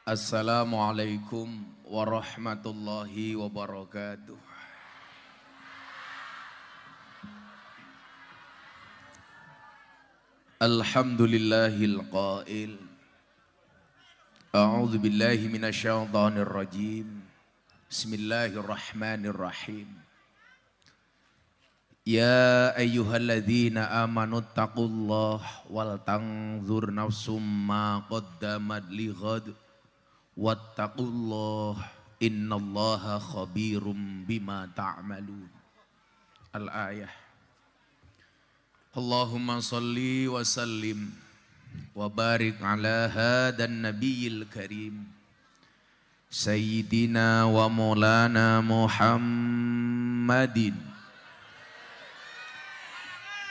Assalamualaikum warahmatullahi wabarakatuh. Alhamdulillahil qail. A'udzu billahi minasyaitonir rajim. Bismillahirrahmanirrahim. Ya ayyuhalladzina amanu taqullaha wal tanzur nafsum ma qaddamat lighad. Wattaqullah innallaha khabirum bima ta'malun. Al-ayah. Allahumma salli wa sallim wa barik ala hadan nabiyil karim Sayyidina wa maulana Muhammadin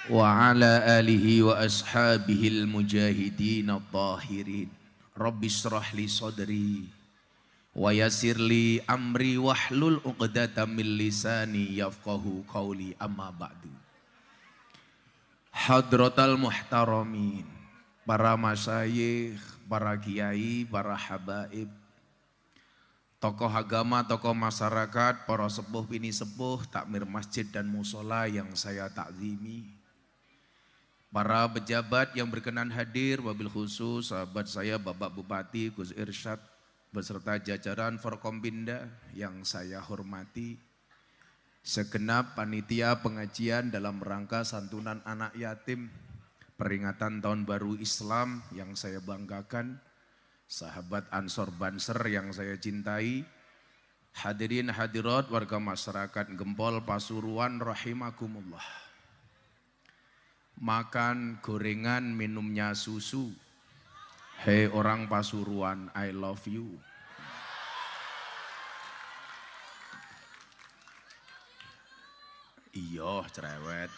wa ala alihi wa ashabihil mujahidin at-tahirin. Rabbi shrah li sadri wa yassir li amri wahlul 'uqdatam min lisani yafqahu qawli, amma ba'du. Hadratal muhtaramin, para masyayikh, para kiai, para habaib, tokoh agama, tokoh masyarakat, para sepuh bini sepuh, takmir masjid dan musola yang saya takzimi, para pejabat yang berkenan hadir, wabil khusus sahabat saya Bapak Bupati Gus Irsyad beserta jajaran Forkompinda yang saya hormati, segenap panitia pengajian dalam rangka santunan anak yatim peringatan Tahun Baru Islam yang saya banggakan, sahabat Ansor Banser yang saya cintai, hadirin hadirat warga masyarakat Gempol Pasuruan rahimakumullah. Makan gorengan, minumnya susu. Hei orang Pasuruan, I love you. Iya, cerewet.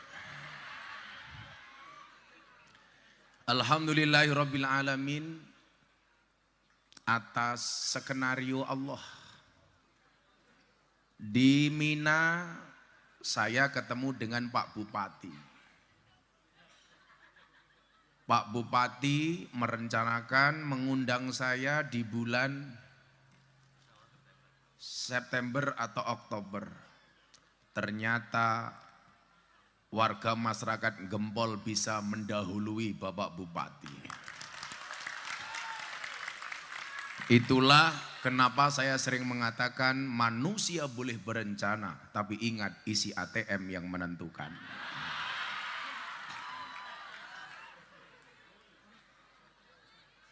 Alhamdulillahirabbil alamin atas skenario Allah. Di Mina saya ketemu dengan Pak Bupati. Pak Bupati merencanakan mengundang saya di bulan September atau Oktober. Ternyata warga masyarakat Gempol bisa mendahului Bapak Bupati. Itulah kenapa saya sering mengatakan manusia boleh berencana, tapi ingat isi ATM yang menentukan.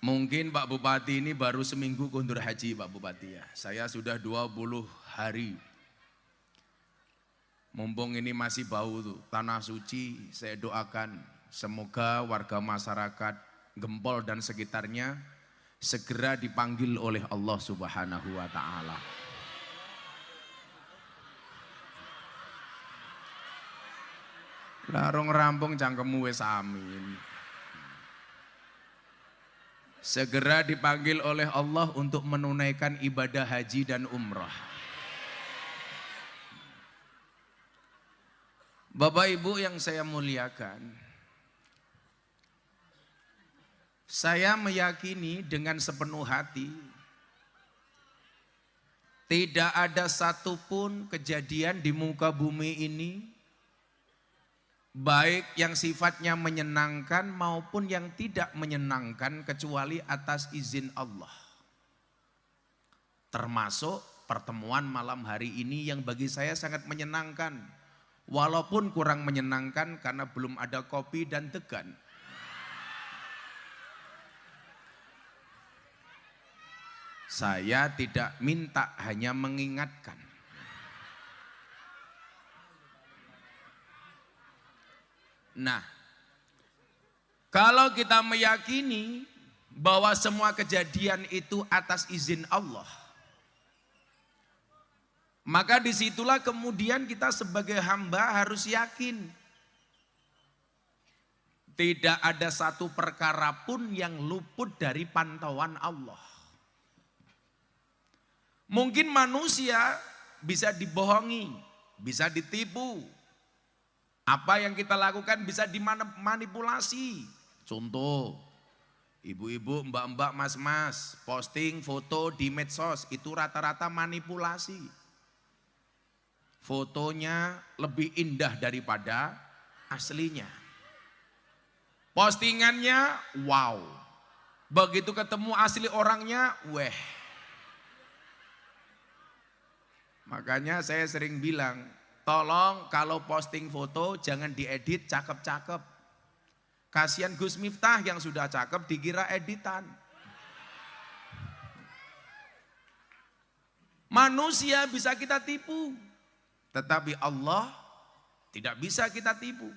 Mungkin Pak Bupati ini baru seminggu kundur haji Pak Bupati ya. Saya sudah 20 hari. Mumpung ini masih bau tuh, tanah suci, saya doakan semoga warga masyarakat Gempol dan sekitarnya segera dipanggil oleh Allah Subhanahu wa taala. Larung rampung cangkemmu wis amin. Segera dipanggil oleh Allah untuk menunaikan ibadah haji dan umrah. Bapak Ibu yang saya muliakan, saya meyakini dengan sepenuh hati tidak ada satupun kejadian di muka bumi ini, baik yang sifatnya menyenangkan maupun yang tidak menyenangkan, kecuali atas izin Allah. Termasuk pertemuan malam hari ini yang bagi saya sangat menyenangkan, walaupun kurang menyenangkan karena belum ada kopi dan degan. Saya tidak minta, hanya mengingatkan. Nah, kalau kita meyakini bahwa semua kejadian itu atas izin Allah, maka disitulah kemudian kita sebagai hamba harus yakin tidak ada satu perkara pun yang luput dari pantauan Allah. Mungkin manusia bisa dibohongi, bisa ditipu. Apa yang kita lakukan bisa dimanipulasi. Contoh, Ibu-ibu, mbak-mbak, mas-mas, posting foto di medsos itu rata-rata manipulasi. Fotonya lebih indah daripada aslinya. Postingannya wow. Begitu ketemu asli orangnya, weh. Makanya saya sering bilang, tolong kalau posting foto jangan diedit cakep-cakep. Kasihan Gus Miftah yang sudah cakep dikira editan. Manusia bisa kita tipu, tetapi Allah tidak bisa kita tipu.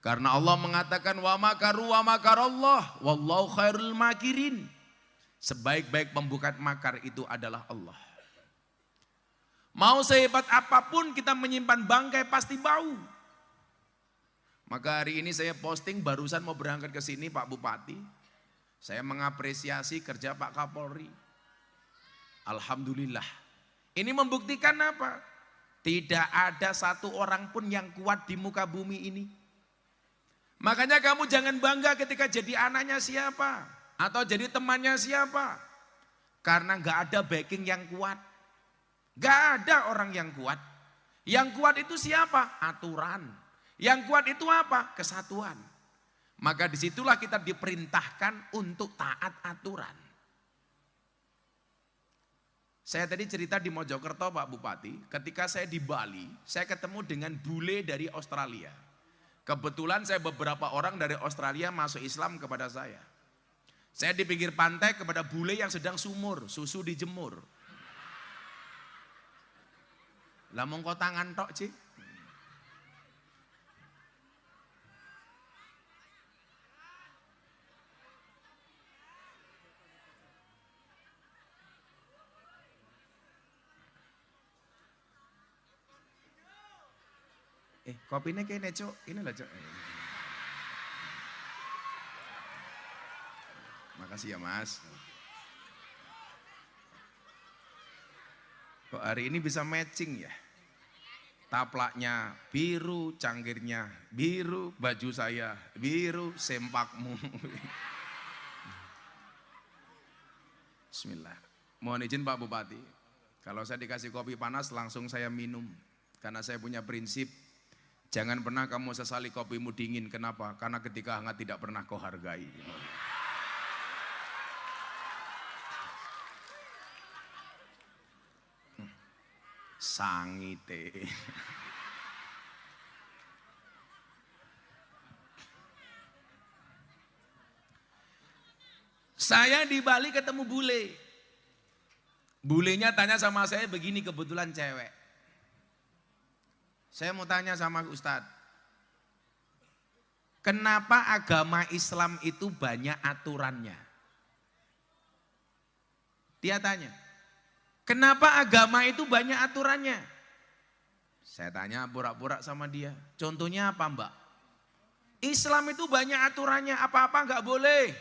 Karena Allah mengatakan wa makaru wa makarallah wallahu khairul makirin. Sebaik-baik pembuat makar itu adalah Allah. Mau sehebat apapun kita menyimpan bangkai pasti bau. Maka hari ini saya posting barusan mau berangkat ke sini Pak Bupati. Saya mengapresiasi kerja Pak Kapolri. Alhamdulillah. Ini membuktikan apa? Tidak ada satu orang pun yang kuat di muka bumi ini. Makanya kamu jangan bangga ketika jadi anaknya siapa. Atau jadi temannya siapa. Karena gak ada backing yang kuat. Gak ada orang yang kuat. Yang kuat itu siapa? Aturan. Yang kuat itu apa? Kesatuan. Maka disitulah kita diperintahkan untuk taat aturan. Saya tadi cerita di Mojokerto Pak Bupati, ketika saya di Bali, saya ketemu dengan bule dari Australia. Kebetulan saya beberapa orang dari Australia masuk Islam kepada saya. Saya di pinggir pantai kepada bule yang sedang sumur, susu dijemur. Lah mongko tangan tok, Cik. Kopinya kayaknya Cok, ini lah Cok. Makasih ya Mas. Kok hari ini bisa matching ya? Taplaknya biru, cangkirnya biru, baju saya biru, sempakmu. Bismillah. Mohon izin Pak Bupati, kalau saya dikasih kopi panas langsung saya minum. Karena saya punya prinsip, jangan pernah kamu sesali kopimu dingin. Kenapa? Karena ketika hangat tidak pernah kau hargai. Sangite. Saya di Bali ketemu bule. Bulenya tanya sama saya begini, kebetulan cewek. Saya mau tanya sama Ustadz, kenapa agama Islam itu banyak aturannya? Dia tanya, kenapa agama itu banyak aturannya? Saya tanya pura-pura sama dia, contohnya apa Mbak? Islam itu banyak aturannya, apa-apa gak boleh.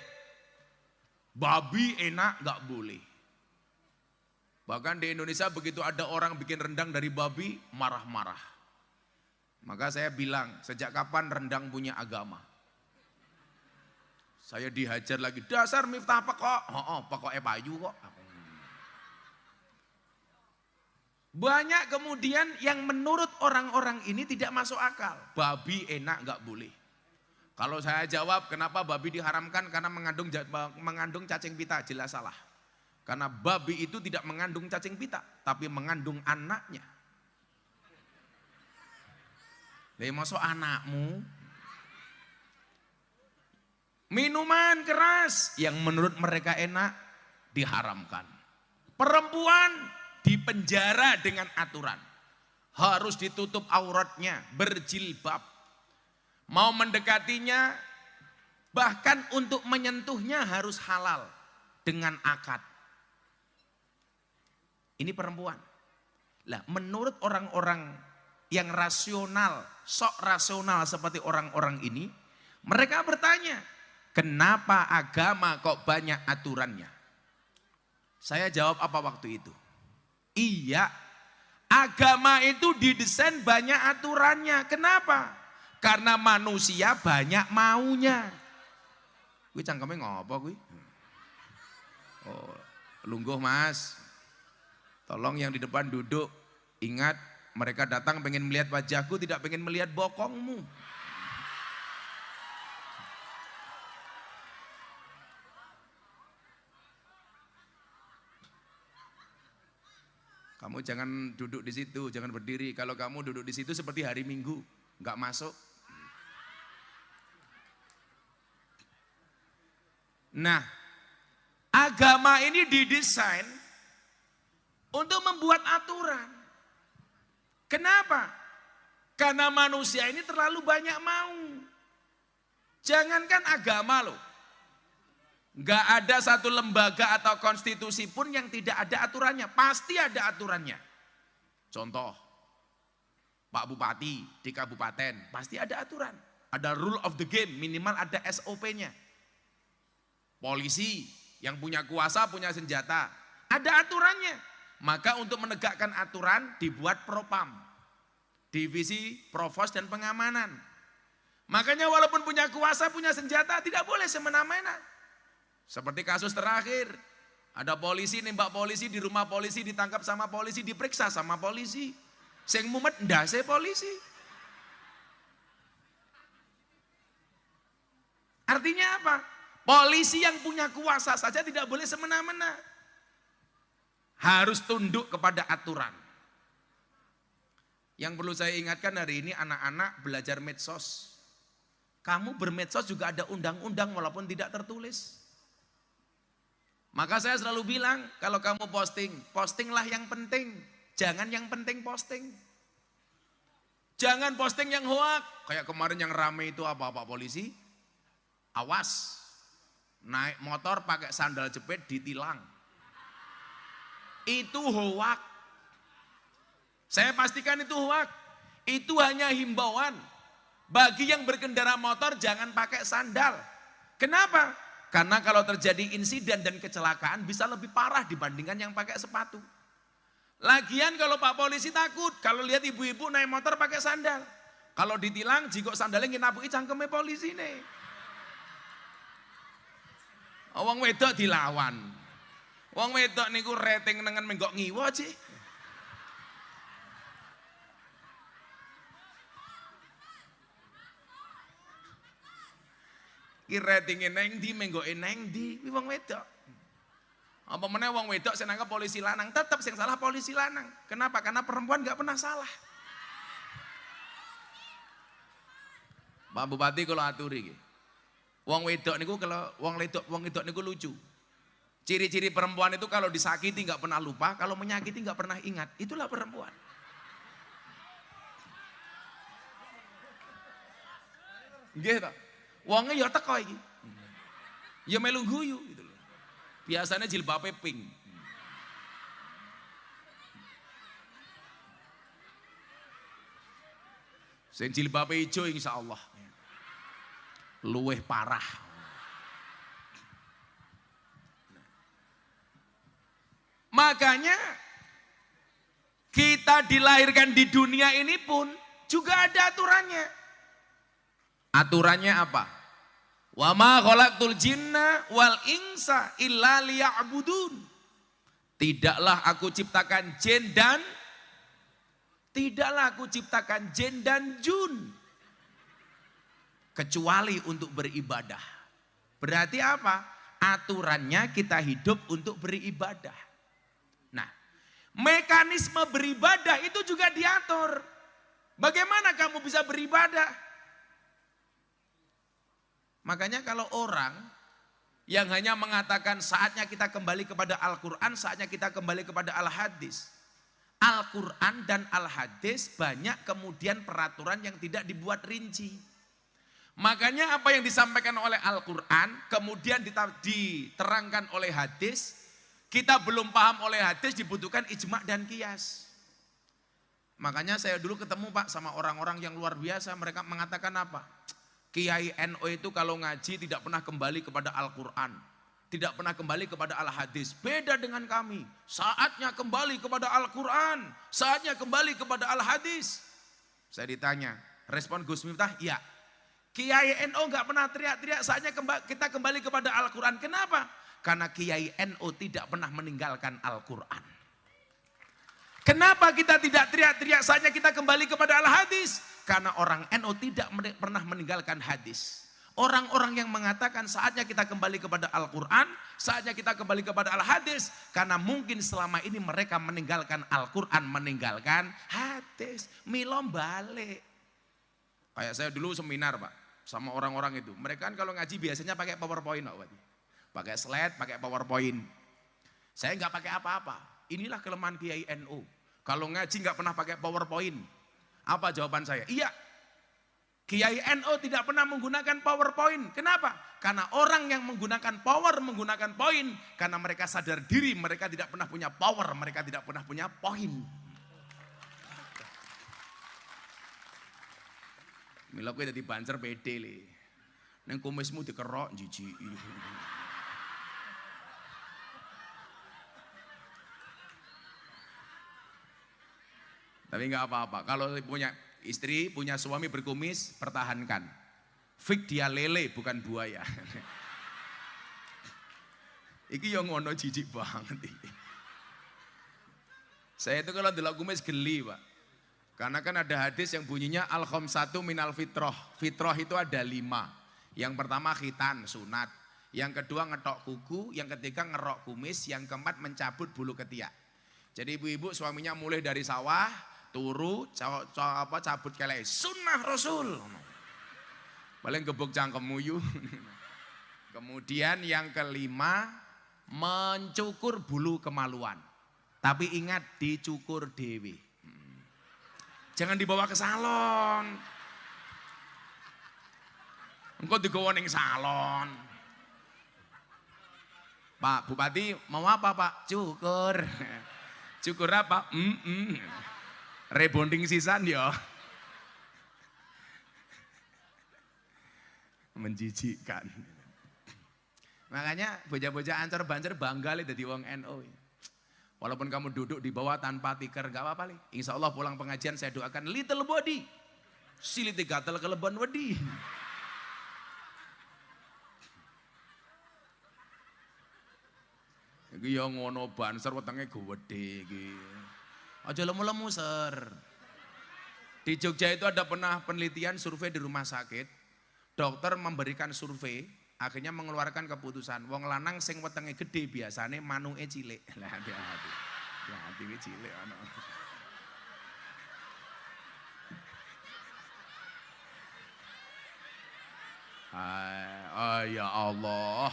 Babi enak gak boleh. Bahkan di Indonesia begitu ada orang bikin rendang dari babi, marah-marah. Maka saya bilang, sejak kapan rendang punya agama? Saya dihajar lagi, dasar Miftah pekok. Pekoknya payu kok. Banyak kemudian yang menurut orang-orang ini tidak masuk akal. Babi enak gak boleh. Kalau saya jawab, kenapa babi diharamkan? Karena mengandung cacing pita, jelas salah. Karena babi itu tidak mengandung cacing pita, tapi mengandung anaknya. Lah masuk anakmu. Minuman keras yang menurut mereka enak diharamkan. Perempuan dipenjara dengan aturan. Harus ditutup auratnya, berjilbab. Mau mendekatinya, bahkan untuk menyentuhnya harus halal dengan akad. Ini perempuan. Lah menurut orang-orang yang rasional, sok rasional seperti orang-orang ini, mereka bertanya, kenapa agama kok banyak aturannya? Saya jawab apa waktu itu? Iya, agama itu didesain banyak aturannya. Kenapa? Karena manusia banyak maunya. Kuwi cangkeme ngopo kuwi? Oh, lungguh Mas. Tolong yang di depan duduk. Ingat, mereka datang pengen melihat wajahku, tidak pengen melihat bokongmu. Kamu jangan duduk di situ, jangan berdiri. Kalau kamu duduk di situ seperti hari Minggu, nggak masuk. Nah, agama ini didesain untuk membuat aturan. Kenapa? Karena manusia ini terlalu banyak mau. Jangankan agama loh. Nggak ada satu lembaga atau konstitusi pun yang tidak ada aturannya. Pasti ada aturannya. Contoh, Pak Bupati di kabupaten, pasti ada aturan. Ada rule of the game, minimal ada SOP-nya. Polisi yang punya kuasa, punya senjata, ada aturannya. Maka untuk menegakkan aturan dibuat Propam, Divisi Provos dan Pengamanan. Makanya walaupun punya kuasa, punya senjata, tidak boleh semena-mena. Seperti kasus terakhir, ada polisi nembak polisi di rumah polisi, ditangkap sama polisi, diperiksa sama polisi. Sing mumet ndase polisi. Artinya apa? Polisi yang punya kuasa saja tidak boleh semena-mena. Harus tunduk kepada aturan. Yang perlu saya ingatkan hari ini anak-anak belajar medsos. Kamu bermedsos juga ada undang-undang walaupun tidak tertulis. Maka saya selalu bilang, kalau kamu posting, postinglah yang penting. Jangan yang penting posting. Jangan posting yang hoak. Kayak kemarin yang rame itu apa Pak Polisi? Awas, naik motor pakai sandal jepit ditilang. Itu hoak. Saya pastikan itu hoak. Itu hanya himbauan. Bagi yang berkendara motor jangan pakai sandal. Kenapa? Karena kalau terjadi insiden dan kecelakaan bisa lebih parah dibandingkan yang pakai sepatu. Lagian kalau Pak Polisi takut, kalau lihat ibu-ibu naik motor pakai sandal. Kalau ditilang, jika sandalnya nginapuki cangkeme polisi nih. Wong wedok dilawan. Wong wedok niku rating nengen menggok ngiwa sih. Ki ratinge neng ndi menggoke neng ndi kuwi wong wedok. Apa meneh wong wedok sing nangkep polisi lanang, tetep sing salah polisi lanang. Kenapa? Karena perempuan enggak pernah salah. Pak Bupati kalau aturi iki. Wong wedok niku kalau wong wedok niku lucu. Ciri-ciri perempuan itu kalau disakiti enggak pernah lupa, kalau menyakiti enggak pernah ingat. Itulah perempuan. Nggih ta? Wonge ya teko iki. Ya melu guyu gitu loh. Biasanya jilbabe pink. Sing jilbabe ijo insyaallah. Luweh parah. Makanya kita dilahirkan di dunia ini pun juga ada aturannya. Aturannya apa? Wa ma khalaqtul jinna wal insa illa liya'budun. Tidaklah aku ciptakan jin dan jun kecuali untuk beribadah. Berarti apa? Aturannya kita hidup untuk beribadah. Nah, mekanisme beribadah itu juga diatur. Bagaimana kamu bisa beribadah? Makanya kalau orang yang hanya mengatakan saatnya kita kembali kepada Al-Quran, saatnya kita kembali kepada Al-Hadis. Al-Quran dan Al-Hadis banyak kemudian peraturan yang tidak dibuat rinci. Makanya apa yang disampaikan oleh Al-Quran kemudian diterangkan oleh hadis, kita belum paham oleh hadis dibutuhkan ijma' dan qiyas. Makanya saya dulu ketemu Pak sama orang-orang yang luar biasa, mereka mengatakan apa? Kiai NU itu kalau ngaji tidak pernah kembali kepada Al-Quran. Tidak pernah kembali kepada Al-Hadis. Beda dengan kami. Saatnya kembali kepada Al-Quran. Saatnya kembali kepada Al-Hadis. Saya ditanya, respon Gus Miftah, ya. Kiai NU nggak pernah teriak-teriak, saatnya kita kembali kepada Al-Quran. Kenapa? Karena Kiai NU tidak pernah meninggalkan Al-Quran. Kenapa kita tidak teriak-teriak, saatnya kita kembali kepada Al-Hadis? Karena orang NU tidak pernah meninggalkan hadis. Orang-orang yang mengatakan saatnya kita kembali kepada Al-Quran, saatnya kita kembali kepada Al-Hadis. Karena mungkin selama ini mereka meninggalkan Al-Quran, meninggalkan hadis. Milom balik. Kayak saya dulu seminar Pak. Sama orang-orang itu, mereka kan kalau ngaji biasanya pakai PowerPoint, pakai slide, pakai PowerPoint. Saya nggak pakai apa-apa. Inilah kelemahan Kiai NU. Kalau ngaji nggak pernah pakai PowerPoint. Apa jawaban saya? Iya, Kiai NU tidak pernah menggunakan PowerPoint. Kenapa? Karena orang yang menggunakan menggunakan poin, karena mereka sadar diri, mereka tidak pernah punya power, mereka tidak pernah punya poin. Mila kowe dadi bancer pede le. Neng kumismu dikerok jijik. Tapi enggak apa-apa. Kalau punya istri, punya suami berkumis, pertahankan. Fik dia lele bukan buaya. Iki yang ngono jijik banget. Saya itu kalau delok kumis geli, Pak. Karena kan ada hadis yang bunyinya al-khamsatu minal fitrah. Fitrah itu ada 5. Yang pertama khitan, sunat. Yang kedua ngetok kuku, yang ketiga ngerok kumis, yang keempat mencabut bulu ketiak. Jadi ibu-ibu suaminya mulai dari sawah, turu, cabut kelek, sunnah Rasul. Paling gebuk cangkemmu yu. Kemudian yang kelima, mencukur bulu kemaluan. Tapi ingat dicukur dewi. Jangan dibawa ke salon. Engkau digawa ning salon. Pak Bupati mau apa Pak? Cukur. Cukur apa? Rebonding sisan ya. Menjijikkan. Makanya bocah-bocah Ancor Banjar bangga le dadi wong NU. Walaupun kamu duduk di bawah tanpa tikar, gak apa-apa nih. Insya Allah pulang pengajian saya doakan little body. Siliti gatel keleban wedi. Iki ya ngono banser wetenge gede iki. Aja lemu-lemu ser. Di Jogja itu ada pernah penelitian survei di rumah sakit. Dokter memberikan survei, akhirnya mengeluarkan keputusan. Wong lanang sing wetenge gede biasane manuke cilik. Lah hati-hati. Ya hati cilik ana. Ya Allah.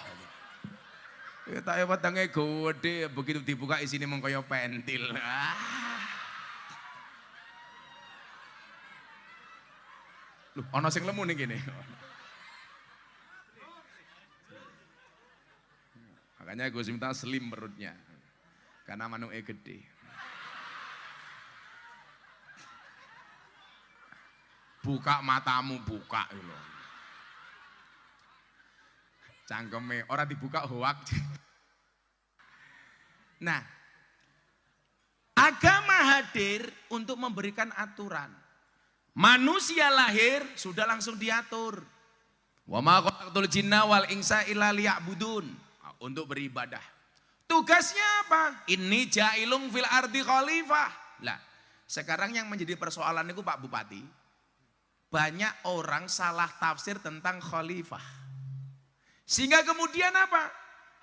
Kita wetenge gede, begitu dibuka isine mung kaya pentil. Loh, ana sing lemu ning kene. Makanya Gus minta slim perutnya. Karena manuke gede. Buka matamu, buka lho. Cangkeme ora dibuka hoak. Nah, agama hadir untuk memberikan aturan. Manusia lahir sudah langsung diatur. Wa ma khalaqtul jinna wal insa illa liya'budun. Untuk beribadah. Tugasnya apa? Inni ja'ilung fil ardi khalifah. Lah, sekarang yang menjadi persoalan itu Pak Bupati, banyak orang salah tafsir tentang khalifah. Sehingga kemudian apa?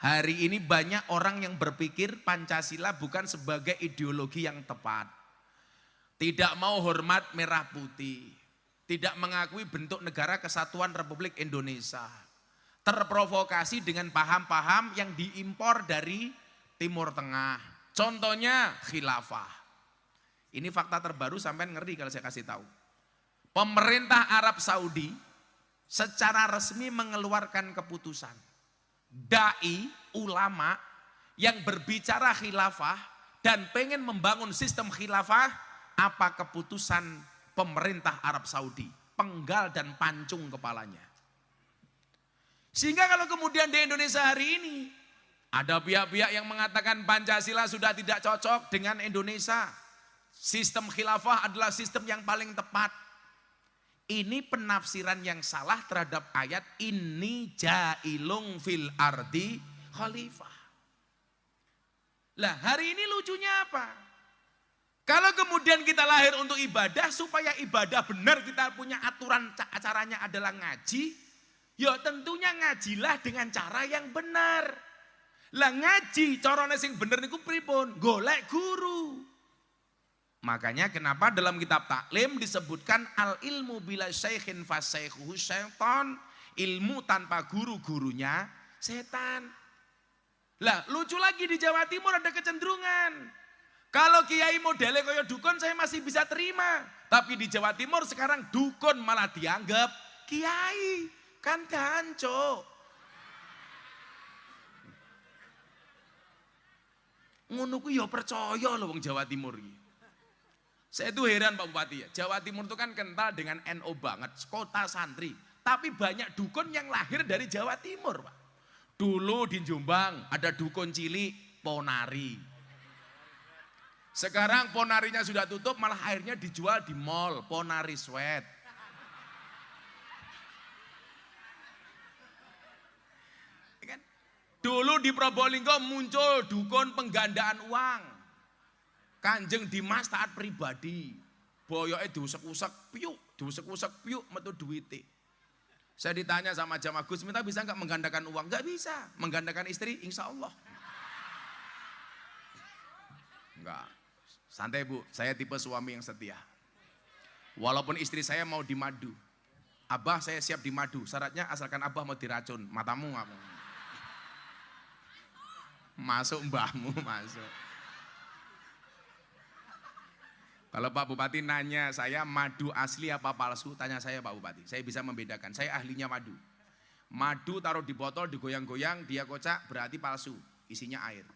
Hari ini banyak orang yang berpikir Pancasila bukan sebagai ideologi yang tepat. Tidak mau hormat merah putih. Tidak mengakui bentuk negara kesatuan Republik Indonesia. Terprovokasi dengan paham-paham yang diimpor dari Timur Tengah. Contohnya khilafah. Ini fakta terbaru sampai ngeri kalau saya kasih tahu. Pemerintah Arab Saudi secara resmi mengeluarkan keputusan. Dai, ulama yang berbicara khilafah dan pengen membangun sistem khilafah, apa keputusan pemerintah Arab Saudi? Penggal dan pancung kepalanya. Sehingga kalau kemudian di Indonesia hari ini ada pihak-pihak yang mengatakan Pancasila sudah tidak cocok dengan Indonesia. Sistem khilafah adalah sistem yang paling tepat. Ini penafsiran yang salah terhadap ayat inni jailung fil ardi khalifah. Lah hari ini lucunya apa? Kalau kemudian kita lahir untuk ibadah, supaya ibadah benar kita punya aturan acaranya adalah ngaji, ya tentunya ngajilah dengan cara yang benar. Lah ngaji carane sing bener niku pripun? Golek guru. Makanya kenapa dalam kitab taklim disebutkan al ilmu bila syaikhin fasaikhuhu syaitan, ilmu tanpa guru-gurunya setan. Lah lucu lagi di Jawa Timur ada kecenderungan. Kalau kiai modelnya kaya dukun saya masih bisa terima. Tapi di Jawa Timur sekarang dukun malah dianggap kiai. Kan ganco. Ngono ku ya percaya loh wong Jawa Timur iki. Saya itu heran Pak Bupati ya, Jawa Timur itu kan kental dengan NU banget, kota santri. Tapi banyak dukun yang lahir dari Jawa Timur Pak. Dulu di Jombang ada dukun cilik Ponari. Sekarang Ponarinya sudah tutup, malah akhirnya dijual di mall, Ponari Sweat. Dulu di Probolinggo muncul dukun penggandaan uang. Kanjeng Dimas taat pribadi. Boyoke diusek-usek piuk metu duite. Saya ditanya sama jamaah Gus, minta bisa enggak menggandakan uang? Enggak bisa. Menggandakan istri insya Allah. Enggak. Santai Bu, saya tipe suami yang setia. Walaupun istri saya mau dimadu. Abah saya siap dimadu, syaratnya asalkan Abah mau diracun, matamu enggak mau. Masuk mbahmu, masuk. Kalau Pak Bupati nanya saya madu asli apa palsu, tanya saya Pak Bupati. Saya bisa membedakan, saya ahlinya madu. Madu taruh di botol, digoyang-goyang, dia kocak berarti palsu, isinya air.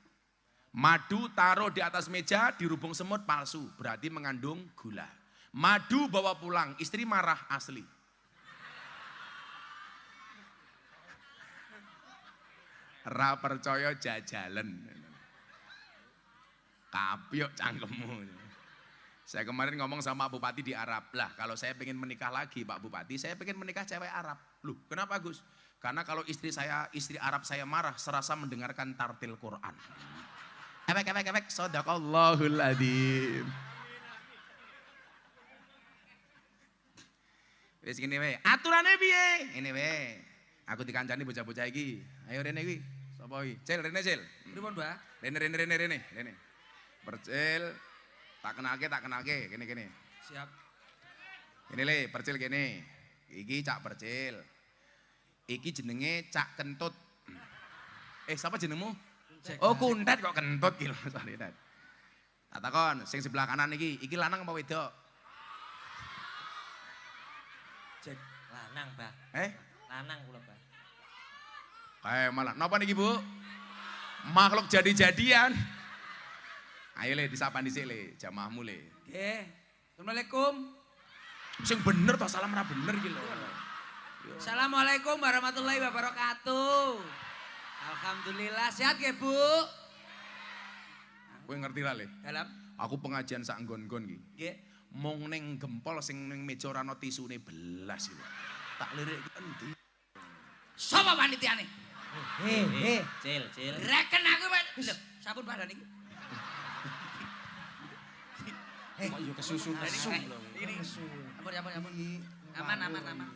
Madu taruh di atas meja, dirubung semut palsu, berarti mengandung gula. Madu bawa pulang, istri marah asli. Ra percaya jajalan. Kapyok cangkemmu. Saya kemarin ngomong sama Pak Bupati di Arab. Lah kalau saya pengen menikah lagi Pak Bupati, saya pengen menikah cewek Arab. Loh kenapa Gus? Karena kalau istri Arab saya marah, serasa mendengarkan tartil Quran. Efek, sadaqallahul adzim. Wis gini we, aturane piye? Ini we. Aku dikancani bocah-bocah iki. Ayo rene iki. Sapa iki? Cil, rene Cil. Pripun, Mbah? Rene. Percil. Tak kenalke, kene. Siap. Ini le, percil kene. Iki Cak Percil. Iki jenenge Cak Kentut. Siapa jenengmu? Oh, Kuntet kok Kentut iki lho, sorry Tet. Tak takon, sing sebelah kanan iki lanang apa wedok? Cek lanang, Pak. Lanang kula, Pak. Malah napa niki, Bu? Makhluk jadi-jadian. Ayo le disapa dhisik le, jamaahmu le. Nggih. Assalamualaikum. Sing bener to, salam ra bener iki lho. Assalamualaikum warahmatullahi wabarakatuh. Alhamdulillah sehat nggih, Bu? Kowe ngerti ra le? Dalam. Aku pengajian sak nggon-nggon iki. Nggih. Mung ning gempol sing ning meja ora ana tisune belas iki. Tak lirik iki endi? Sapa panitiane? Cil. Reken aku, Pak. Lho, sampun Pak niki. Kok yo kesusu lho. Ini. Ampun. Aman.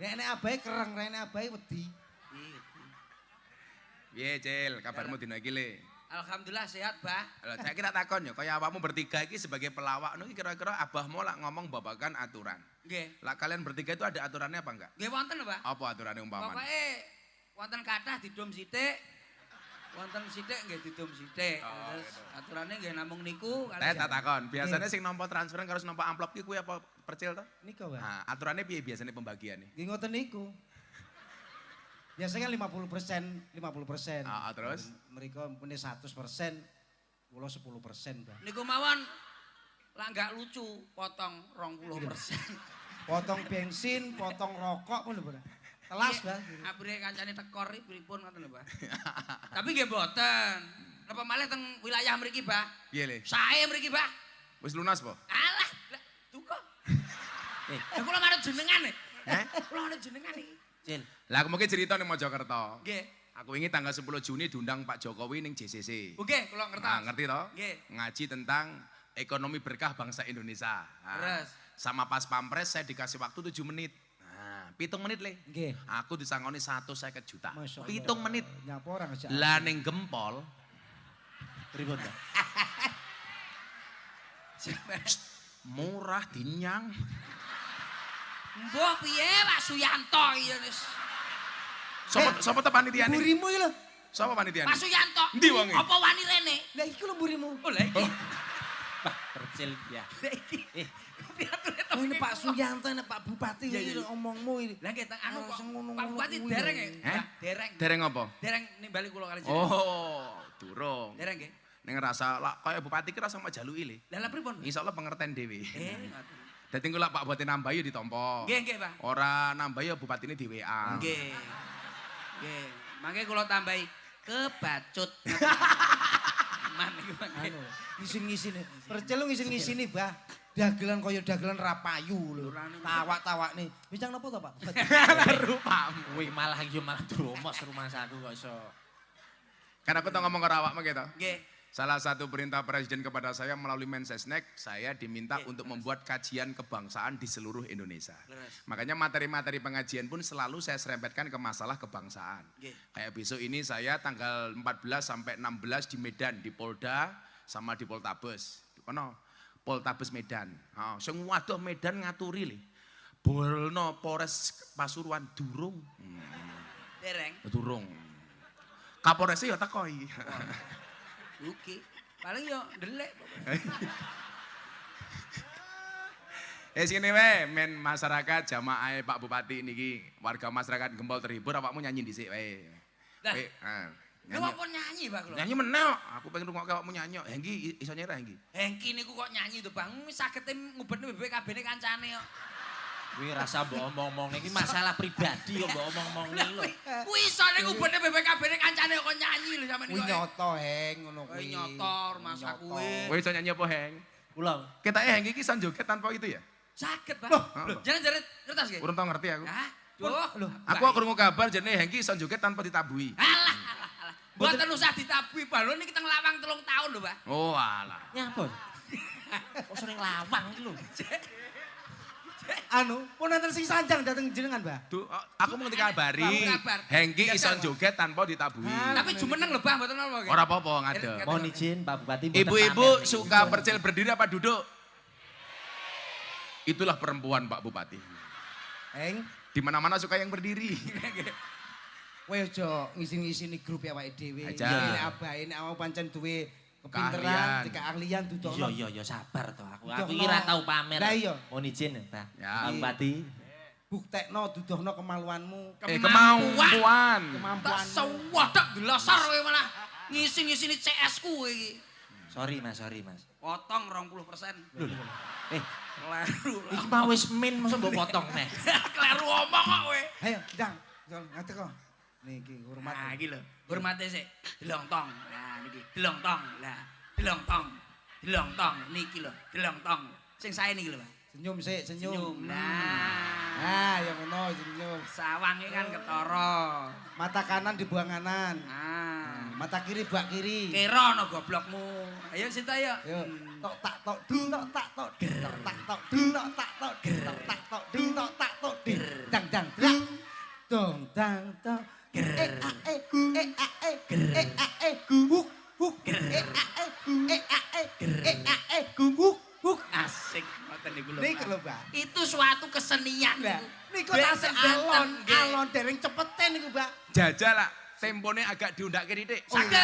Rene abahe kereng, rene abahe wedi. Piye, Cil? Kabarmu dina iki le? Alhamdulillah sehat, Pak. Lha saya kira takon ya, kaya awakmu bertiga iki sebagai pelawak niki kira-kira abahmu lak ngomong babagan aturan. Nggih. Lah kalian bertiga itu ada aturannya apa enggak? Nggih wonten lho, Pak. Apa aturannya umpamane? Pokoke wonten kathah didum sithik. Wonten sithik nggih didum sithik. Terus aturane nggih namung niku. Saya tak takon, biasanya sing nampa transferan karo nampa amplop ki kuwi apa Percil to? Nika, Pak. Nah, aturannya piye biasanya pembagiannya? Nggih ngoten niku. Biasanya 50%. Terus? Mereka punya 100%, kula 10%, Pak. Niku mawon lah enggak lucu, potong 20%. Potong bensin, potong rokok pun lho, Pak. Telas, Pak. Abrek kancane tekor iki pripun ngoten lho, Pak. Tapi nggih mboten. Napa malih teng wilayah mriki, Pak? Piye le? Sae mriki, Pak. Wis lunas po? Alah, duka Lah kula manut jenengan. Kula manut jenengan iki. Cil. Lah aku mungkin cerita ning Mojokerto. Nggih. Aku ingin tanggal 10 Juni diundang Pak Jokowi ning JCC. Oke, kula ngertos. Nah, ngerti toh? Nggih. Ngaji tentang ekonomi berkah bangsa Indonesia. Nah, Terus? sama pas pampres saya dikasih waktu 7 menit. Nah, 7 menit le. Nggih. Aku disangoni 150 juta. Masya 7 menit. Nyapa orang aja. Lah ning gempol Ribut ya. murah dinyang. Mbah piye Pak Suyanto iki wis. Sopo ta panitiane? Burimu iki lho. Sopo panitiane? Pak Suyanto. Endi wonge? Apa wani rene? Lah iki lho burimu. Oh lah iki. Bah, percil ya. Lah iki. Oh, ini Pak Suyanto, ini Pak Bupati, ini omongmu ini. Lah nggih anu kok. Ngono-ngono Pak Bupati kuwi dereng lho. ya? Dereng. Dereng apa? Dereng nimbali kula kali jenengan. Oh, durung. Dereng nggih. Ning rasa lah kaya bupati ki rasa majaluki le. Lah pripun? Insyaallah pengertian dhewe. Ngoten. Dadi engko lak Pak Bupati nambah ya ditampa. Nggih, nggih, Pak. Ora nambah ya bupatine di WA. Nggih. Nggih. Mangke kula tambahi kebacut. Man iku mangke. Anu, ngisin-ngisini. Percel lu ngisin-ngisini, Bah. Dagelan kaya dagelan rapayu lho. Tawak-tawakne. Bicang napa to, Pak? Rupamu. Kuwi malah yo malah dromos rumah saku kok iso. Kan aku tau ngomong karo awakmu gitu. Nggih. Salah satu perintah presiden kepada saya melalui Mensesnek, saya diminta untuk membuat kajian kebangsaan di seluruh Indonesia. Leres. Makanya materi-materi pengajian pun selalu saya serempetkan ke masalah kebangsaan. Nggih. Kayak besok ini saya tanggal 14 sampai 16 di Medan, di Polda sama di Poltabes. Kono, Poltabes Medan. Oh, sing waduh Medan ngaturi le. Bolno Polres Pasuruan durung. Dereng. Durung. Kapolresnya ya tekoi. Oke. Paling yo ndelek. Sini wae men masyarakat jamaah Pak Bupati niki warga masyarakat Gempol terhibur awakmu nyanyi dhisik wae. Lah. Nyanyi. Lha apa nyanyi, Pak kula? Nyanyi meneh kok. Aku pengen rungokke awakmu nyanyi. Hengki iso nyerah Hengki. Hengki niku kok nyanyi to, Bang. Wis sagete ngubetne BPKB-ne kancane kok. Kuwi rasa mbok omong-omong iki masalah pribadi kok mbok omong-omong iki lho. Kuwi isone ngubetne BPKB-ne kancane kok nyanyi lho sampean Kuwi kok. nyoto, Heng, ngono Kuwi kuwi. nyotor masa kuwi. Kowe iso nyanyi apa Heng? Kula Ketake Hengki iki iso joget tanpa itu ya? Saged, Pak. Loh. Jangan jaret kertas nggih. Urung tau ngerti aku. Hah? Duh. Loh, Aku krungu kabar jenenge Hengki iso joget tanpa ditabui. Alah, alah, alah. Mboten usah ditabui, Pak. Lho niki teng lawang 3 tahun lho, Pak. Oh alah. nyapa? Kok sering lawang iki lho. Anu, pun nanti sing sanjang dateng jenengan, Bah. Duh, aku mau dikabari. Kamu kabar. Hengki iso Gagal, Pak. joget tanpa ditabui. Tapi jumeneng lho, Bang, mboten apa nggih. Ora apa-apa ngadeg. Mohon izin Pak Bupati mboten Ibu-ibu pamer. suka percil berdiri apa duduk? Itulah perempuan Pak Bupati. Heng, Di mana-mana suka yang berdiri. kowe aja ngisi-ngisini grup ya awake dhewe. Aja. Ini abahe nek awak pancen duwe Keahlian. kepinteran, keahlian dudukno. Iya sabar to aku. Dudukno. Aku iki ora tau pamer. Lah iya. Mohon izin Pak. Ya. Pak Bupati. Buktekno duduhno kemaluanmu, Kemampuan. Tak kemampuanmu. sewadok dilosor kowe malah ngisi-ngisini CS ku iki. Sorry Mas. Potong 20%. Lho. Eh, Kleru. iki mau wis min mosok mbok potong neh. Kleru omong kok kowe. Ayo, ndang. Ngadeg kok. Niki hormat. Nah, iki lho. Hormate sik. Delong tong. Nah, niki delong tong. Lah, delong tong. Delong tong niki lho, delong tong. Sing sae niki lho, Pak. Senyum sik, senyum. Nah, Ah, ya ngono senyum. sawange kan ketara. Mata kanan dibuang kanan. Nah, Mata kiri buak kiri. kira no goblokmu. Ayo Sinta ayo. Yo, tok tak tok ding tok tak tok ding tok tak tok ding tok tak tok ding tok tak tok ding tok tak tok ding dang dang dang dong dang dong a e huk huk huk huk Asik ngoten niku lho. niku Pak. lho, Mbak. Itu suatu kesenian Lah, niku. niku tasih alon dereng cepeten niku, Mbak. Jajal lah. Tempone agak diundakke titik. Saged.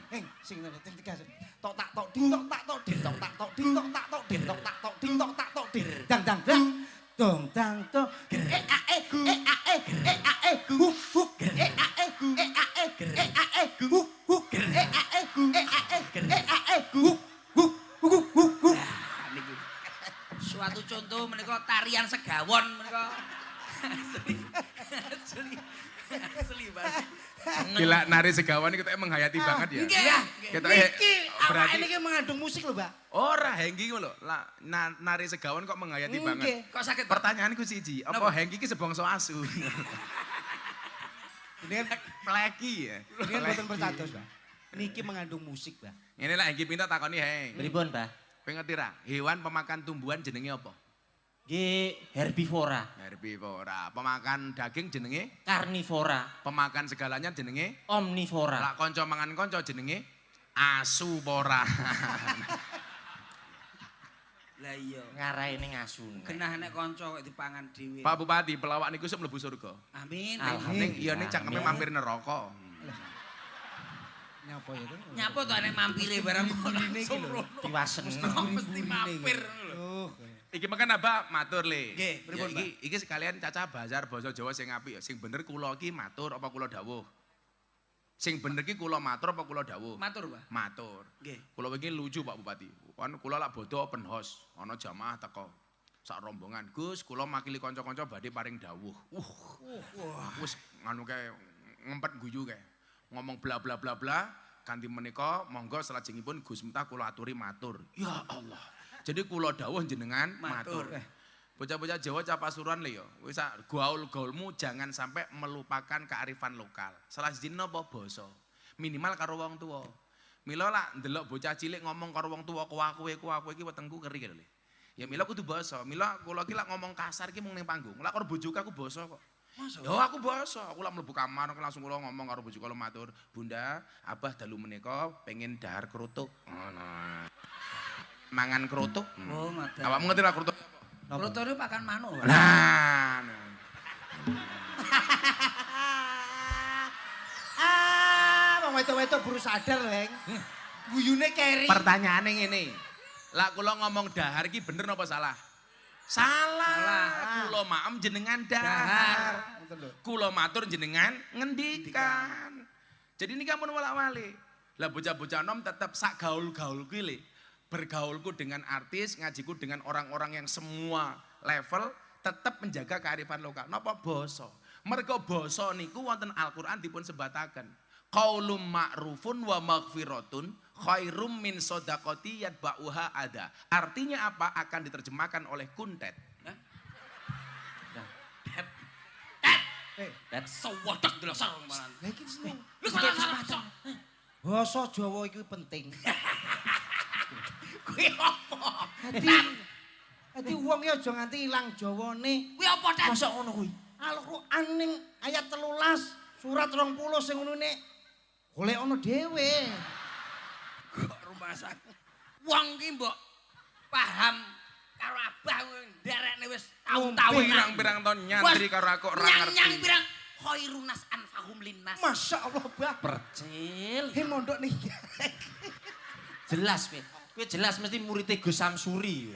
Heng, sing ngono sing tegas. Tok tak tok ding tok tak tok ding tok tak tok ding tok tak tok ding tok tak tok ding tok tak tok ding dang dang dang dong dang dong huk huk huk huk huk Niki. Suatu contoh menika tarian segawon menika. Asli. Asli, Mas. Gila nari segawan iki ketok menghayati banget ya. Nggih. Ketok Niki berarti awake niki mengandung musik lho, Mbak. ora Hengki ngono lho. Lah nari segawan kok menghayati Nggih. banget. Kok sakit? Pertanyaanku siji, apa Hengki ki sebangsa asu? Ini kan Pleki ya. ini kan boten pertatos, Mbak. Niki mengandung musik, Mbak. Ini lah Hengki pinta takoni Heng. Pripun, Mbah? Pengen ngerti ra? Hewan pemakan tumbuhan jenenge apa? Nggih herbivora, Herbivora. Pemakan daging jenenge? karnivora, Pemakan segalanya jenenge? omnivora. Lah kanca mangan kanca jenenge? Asupora. Lah iya. Ngaraine ngasun. Genah nek kanca kok dipangan dhewe. Pak Bupati, pelawak niku sok mlebu surga. Amin. Ning iya ning cangkeme mampir neraka. Nyapa ya itu? Nyapa to nek mampire barang Ini iki lho. Diwasen. mesti mampir ngono lho. Oh. Iki makan apa? Matur le. Nggih, pripun, Ya, iki sekalian caca bazar basa Jawa sing apik ya. Sing bener kula iki matur apa kula dawuh? Sing bener iki kula matur apa kula dawuh? Matur, Pak. Matur. Nggih. Kula iki lucu Pak Bupati. Kan kula lak bodo open house, ana jamaah teko. Sak rombongan, Gus, kula makili kanca-kanca badhe paring dawuh. Wis nganu kae ngempet guyu kae. Ngomong bla bla bla bla, kanthi menika monggo salajengipun Gus Miftah kula aturi matur. Ya Allah. Jadi kula dawuh jenengan matur. Bocah-bocah Jawa cah Pasuruan le yo. Wis gaul-gaulmu jangan sampai melupakan kearifan lokal. Salah siji napa basa. Minimal karo wong tuwa. Mila lak ndelok bocah cilik ngomong karo wong tuwa kuwakuwe iki wetengku keri lho. Ya mila kudu basa. Mila kula iki lak ngomong kasar iki mung ning panggung. Lak karo bojoku aku basa kok. Yo aku basa, aku lak mlebu kamar langsung kula ngomong karo bojoku kula matur, "Bunda, Abah dalu menika pengen dahar kerutuk." Ngono. Mangan kerutuk. Oh, ngoten. Awakmu ngerti lah kerutuk? Protone pakan manuk. Nah. Wong wedok-wedok buru sadar, Leng. Guyune keri. Pertanyaane ngene. Lah kula ngomong dahar iki bener napa salah? Salah. Kula maem jenengan dahar. Ngoten lho. Kula matur jenengan ngendikan. Jadi ini kamu walak-walik. Lah bocah-bocah nom tetap sak gaul-gaul kuwi le. Bergaulku dengan artis, ngajiku dengan orang-orang yang semua level tetap menjaga kearifan lokal. Napa basa? Mergo basa niku wonten Al-Qur'an dipun sebataken. Qaulum ma'rufun wa maghfiratun khairum min shadaqati yatba'uha ada. Artinya apa? Akan diterjemahkan oleh kuntet. Sewodok delok sarung malan. Lah iki seneng. Lu salah. Basa Jawa iki penting. Kuwi apa? Dadi wong ya aja nganti ilang Jawane. Kuwi apa, Tet? Masa ngono kuwi? Al-Qur'an ning ayat 13 surat 20 sing ngono ne golek ono dhewe. Kok rumah sakit. Wong ki mbok paham karo Abah nderekne wis taun-taun. Pirang-pirang tahun nyantri karo aku ora ngerti. Nyang pirang khairunas anfahum linnas. Masya Allah, Bah. Percil. He mondok nih. Jelas, Pit. Kuwi jelas mesti muridé Gus Samsuri.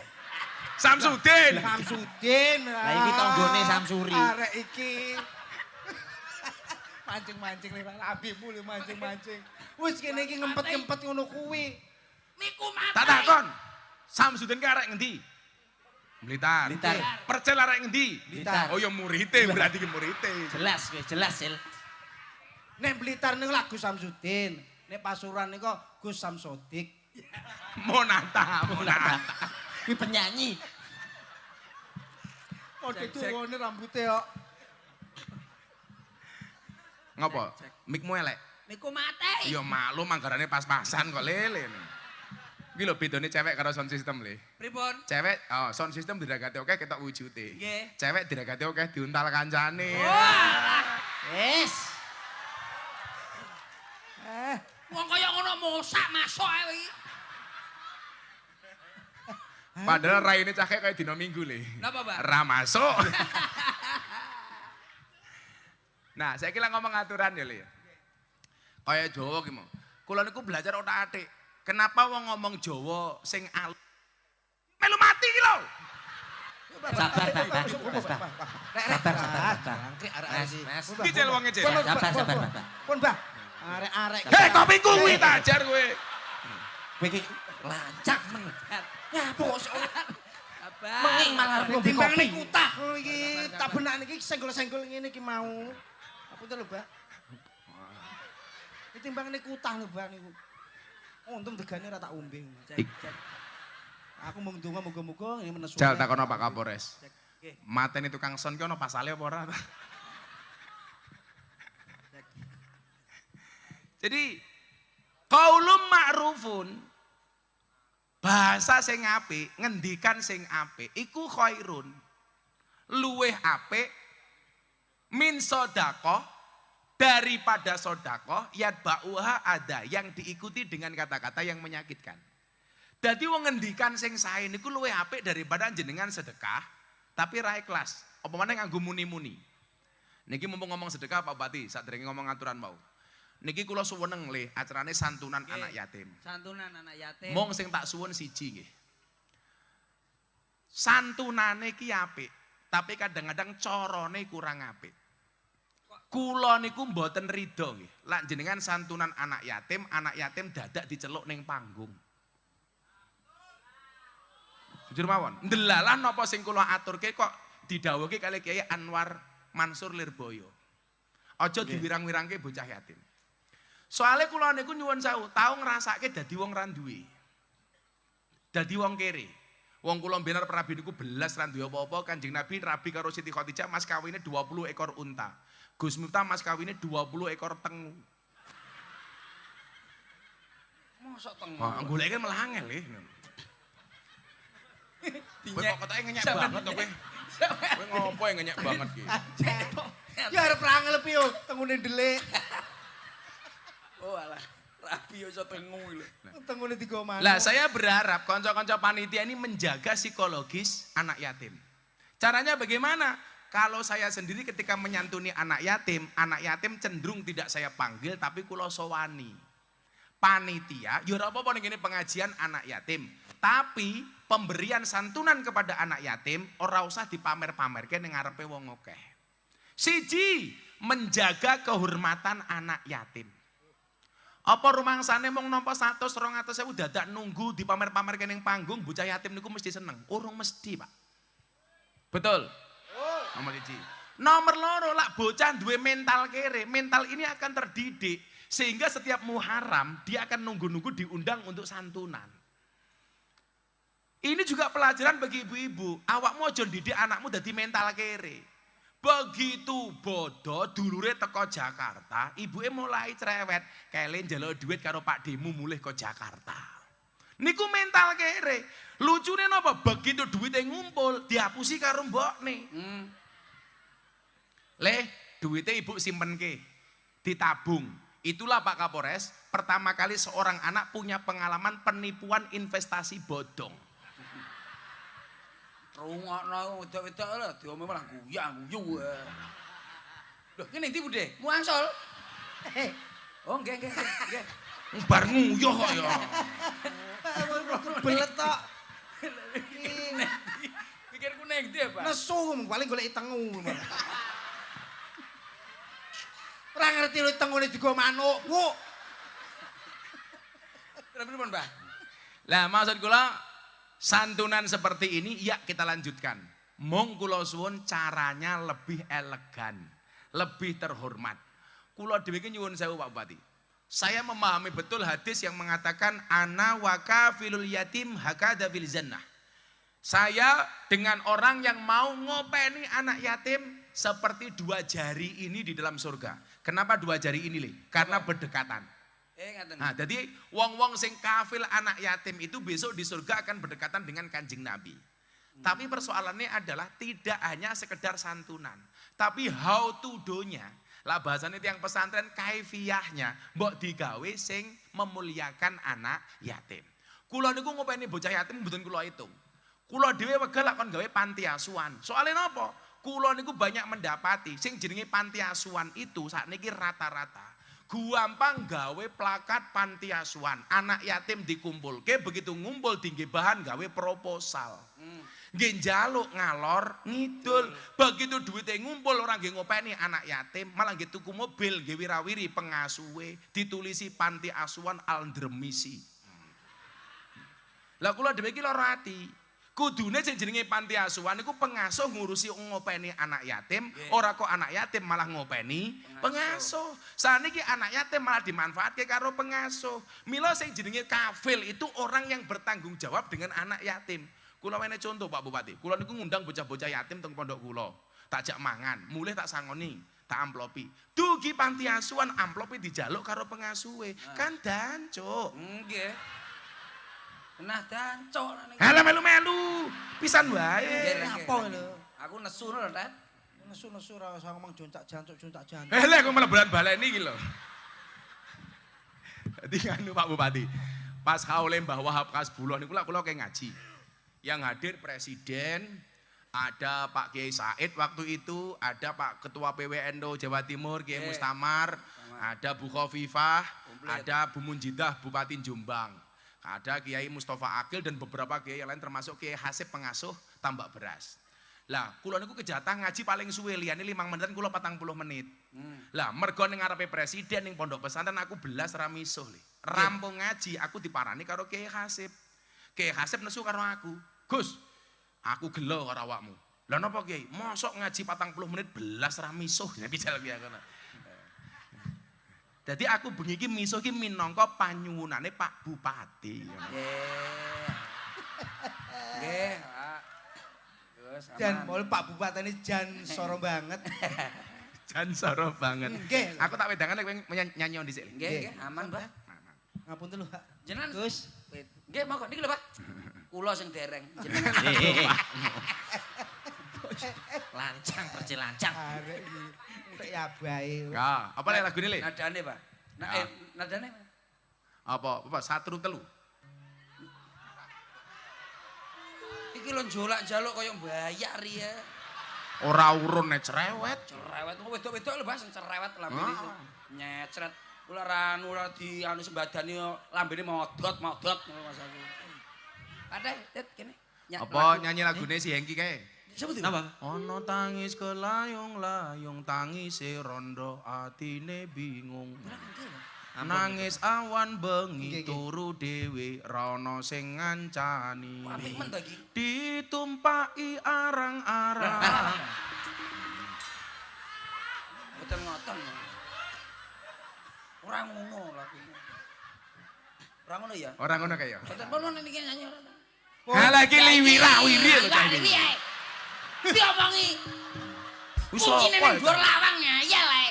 Samsudin. Samsudin. Lah iki tanggane Samsuri. Arek iki. Mancing-mancing nih, abimu lho mancing-mancing. Wis kene iki ngempet-ngempet ngono kuwi. Niku mati. Tak takon. Samsudin ki arek ngendi? Blitar. Blitar. Percil arek ngendi? Blitar. Oh ya murite berarti ki murite. Jelas kuwi, jelas, Sil. Nek Blitar niku lak Gus Samsudin. Nek Pasuruan niku Gus Samsodik. Monata. Kuwi penyanyi. Padha tuwane rambuté kok. Ngopo? Mikmu elek. Niku mati. Ya maklum anggarane pas-pasan kok lele. Iki lho bedane cewek karo sound system le. Pripun? Cewek sound system diragati oke ketok wujude. Nggih. Cewek diragati oke diuntal kancane. Wis. Wong kaya ngono mosak masuk ae iki. Padahal raine cahke kayak dina Minggu le. Napa, Pak? Ra masuk. Nah, saya kira ngomong aturan ya le. Kaya Jawa ki mau. Kula niku belajar otak-atik. Kenapa wong ngomong Jawa sing alus melu mati ki lho. Sabar, Pak. Sabar. Mas. Mas. Iki jel wonge jel. Sabar, Pak. Pun, Bah. Arek-arek. Hei, kopi kuwi tak ajar kowe. Kowe iki lancak men. Nyapa kok Abah. Menging malah ngombe timbang kopi. nek kutah ngono iki tak benak niki senggol-senggol ngene iki mau. Apa to lho, Bah? Ketimbang nek kutah lho Bang niku. Untung degane ora tak ombe. Aku mung ndonga muga-muga ini menesu. Jal takono Pak Kapolres. Nggih. Mateni tukang son ki ono pasale apa ora? Jadi qaulun ma'rufun bahasa sing apik, ngendikan sing apik iku khairun. Luweh apik min sedekah daripada sedekah yatba'uha ada yang diikuti dengan kata-kata yang menyakitkan. Dadi wong ngendikan sing sae niku luwih apik daripada jenengan sedekah tapi ra ikhlas. Apa meneh nganggo muni-muni. Niki mumpung ngomong sedekah Pak Bupati, sadurunge ngomong aturan mau. Niki kula suweneng le acarane santunan anak yatim. Santunan anak yatim. Mong sing tak suwun siji nggih. Santunane ki apik, tapi kadang-kadang carane kurang apik. Kula niku mboten ridho nggih. Lak jenengan santunan anak yatim dadak diceluk ning panggung. Jujur mawon, ndelalah napa sing kula aturke kok didhawuhke kali Kiai Anwar Mansur Lirboyo. Aja diwirang-wirangke bocah yatim. Soale kula niku nyuwun sewu, tau ngrasake dadi wong ra duwe. Dadi wong kere. Wong kula mbiyen arep rabi niku belas ra duwe apa-apa, Kanjeng Nabi rabi karo Siti Khadijah mas kawine 20 ekor unta. Gus Miftah mas kawine 20 ekor tengu. Mosok tengu. Wah, goleke malah angel nggih. Kowe kok ketake ngenyek banget to kowe. Kowe ngopo yang ngenyek banget ki? Ya arep rangel piye tengune ndelik. Oh alah, rabi iso tengu lho. Tengune digo manuk. Lah saya berharap kanca-kanca panitia ini menjaga psikologis anak yatim. Caranya bagaimana? Kalau saya sendiri ketika menyantuni anak yatim cenderung tidak saya panggil tapi kula sowani. Panitia, ya ora apa-apa ning pengajian anak yatim. Tapi pemberian santunan kepada anak yatim ora usah dipamer-pamerke ning ngarepe wong akeh. Siji, menjaga kehormatan anak yatim. Apa rumangsane mung nampa 100-200.000 dadak nunggu dipamer-pamerke ning panggung bocah yatim niku mesti seneng. Urung mesti, Pak. Betul. Nomor 1. Nomor 2, lak bocah duwe mental kere. Mental ini akan terdidik sehingga setiap Muharram dia akan nunggu-nunggu diundang untuk santunan. Ini juga pelajaran bagi ibu-ibu. Awakmu aja didik anakmu dadi mental kere. Begitu bodoh dulure teko Jakarta, ibuke mulai cerewet, kele njaluk duit karo Pak Demu mulih ke Jakarta. Niku mental kere. Lucune napa? Begitu duitnya ngumpul, dihapusi karo mbokne. Leh, duitnya ibu simpenke, ditabung. Itulah Pak Kapolres, pertama kali seorang anak punya pengalaman penipuan investasi bodong. Rungokno wedok-wedok lho, diome malah guyang-guyu. Lho, ngene ndi Bude? Muangsol. Oh, nggih. Bar nguyuh kok ya. Belet tok. Pikirku ning ndi ya, Pak? Nesu paling golek tengu. Ora ngerti lho tengune digo manuk. Wuk. Pripun, Pak? Lah maksud kula santunan seperti ini ya kita lanjutkan. Mong kula suwun caranya lebih elegan, lebih terhormat. Kula dhewe iki nyuwun sewu Pak Bupati. Saya memahami betul hadis yang mengatakan ana wa kafilul yatim hakada fil jannah. Saya dengan orang yang mau ngopeni anak yatim seperti 2 jari ini di dalam surga. Kenapa 2 jari ini, Le? Karena berdekatan. Ngaten. Nah, jadi wong-wong sing kafil anak yatim itu besok di surga akan berdekatan dengan Kanjeng Nabi. Tapi persoalannya adalah tidak hanya sekedar santunan, tapi how to do-nya. Lah bahasane tiyang pesantren kaifiyahnya mbok digawe sing memuliakan anak yatim. Kula niku ngopeni bocah yatim mboten kula hitung. Kula dhewe wegah lak kon gawe panti asuhan. Soale napa? Kula niku banyak mendapati sing jenenge panti asuhan itu sakniki rata-rata gampang gawe plakat panti asuhan. Anak yatim dikumpulke, begitu ngumpul tinggi bahan gawe proposal. Nggih njaluk ngalor ngidul. Begitu duitnya ngumpul orang nggih ngopeni anak yatim, malah nggih tuku mobil nggih wirawiri pengasuhe, ditulisi panti asuhan Al-Dremisi. Lah kula dhewe iki lara ati. kudune sing jenenge panti asuhan iku pengasuh ngurusi ngopeni anak yatim, ora kok anak yatim malah ngopeni pengasuh. Saniki anak yatim malah dimanfaatke karo pengasuh. Mila sing jenenge kafil itu orang yang bertanggung jawab dengan anak yatim. Kula wene contoh Pak Bupati, kula niku ngundang bocah-bocah yatim teng pondok kula. Tak jak mangan, mulih tak sangoni, tak amplopi. Dugi panti asuhan amplopi dijaluk karo pengasuhe. Kan dancuk. Nggih. Nah dancuk niki. Halah melu-melu. Pisan wae. Apa lho? Aku nesu lho, Tet. Nesu-nesu ora usah ngomong joncak jancuk. Lha kok malah baleni iki lho. Dadi anu Pak Bupati. Pas haule Mbah Wahab Kasbulon niku kula kayak ngaji. Yang hadir presiden, ada Pak Kiai Said waktu itu, ada Pak Ketua PWNO Jawa Timur Kiai Mustamar, ada Bu Khofifah, ada Bu Munjidah Bupati Jombang, ada Kiai Mustafa Akil dan beberapa kiai yang lain termasuk Kiai Hasib pengasuh Tambak Beras. Lah, kula niku kejatah ngaji paling suwe liyane 5 menit kula 40 menit. Lah, mergo ning ngarepe presiden ning pondok pesantren aku belas ra misuh le. Rampung ngaji aku diparani karo Kiai Hasib. Kiai Hasib nesu karo aku. Gus, aku gelo karo awakmu. Lah napa Kiai? Mosok ngaji 40 menit belas ra misuh. Pical ki aku. Jadi aku bengi iki misuh ki minangka panyuwunane Pak Bupati. Nggih, Pak. Terus Dan mul Pak Bupati ini jan soro banget. Jan soro banget. Nggih. Aku tak wedangane kowe nyanyi dhisik. Nggih, aman, Pak. Ngapunten lho, Pak. Jenengan Gus. Nggih, monggo niki lho, Pak. Kula sing dereng. Jenengan. Lancang perci lancang. Arek iki entek ya bae. Ya, apa lek lagune le? Nadane, Pak. Nadane. Apa satru telu. Iki lho njolak njaluk kaya mbayar ya. Ora urun nek cerewet. Cerewet wedok-wedok lho, Pak, sing cerewet lambene itu. Nyecret. Kula ora di anu sembadani lambene modot ngono Mas aku. Padahal Tet kene. Apa nyanyi lagune si Hengki kae? Siapa tuh? Napa? Ono tangis kelayung-layung tangise rondo atine bingung. Nangis awan bengi turu dhewe ra ono sing ngancani. Apik men to iki. Ditumpaki arang-arang. Boten ngoten. Ora ngono lakune. Ora ngono ya? Ora ngono kae ya. Boten ngono niki nyanyi ora. Ha lagi liwira-wiri lho cah iki. Diomongi. Wis Kucine apa? ning dhuwur lawang ya le.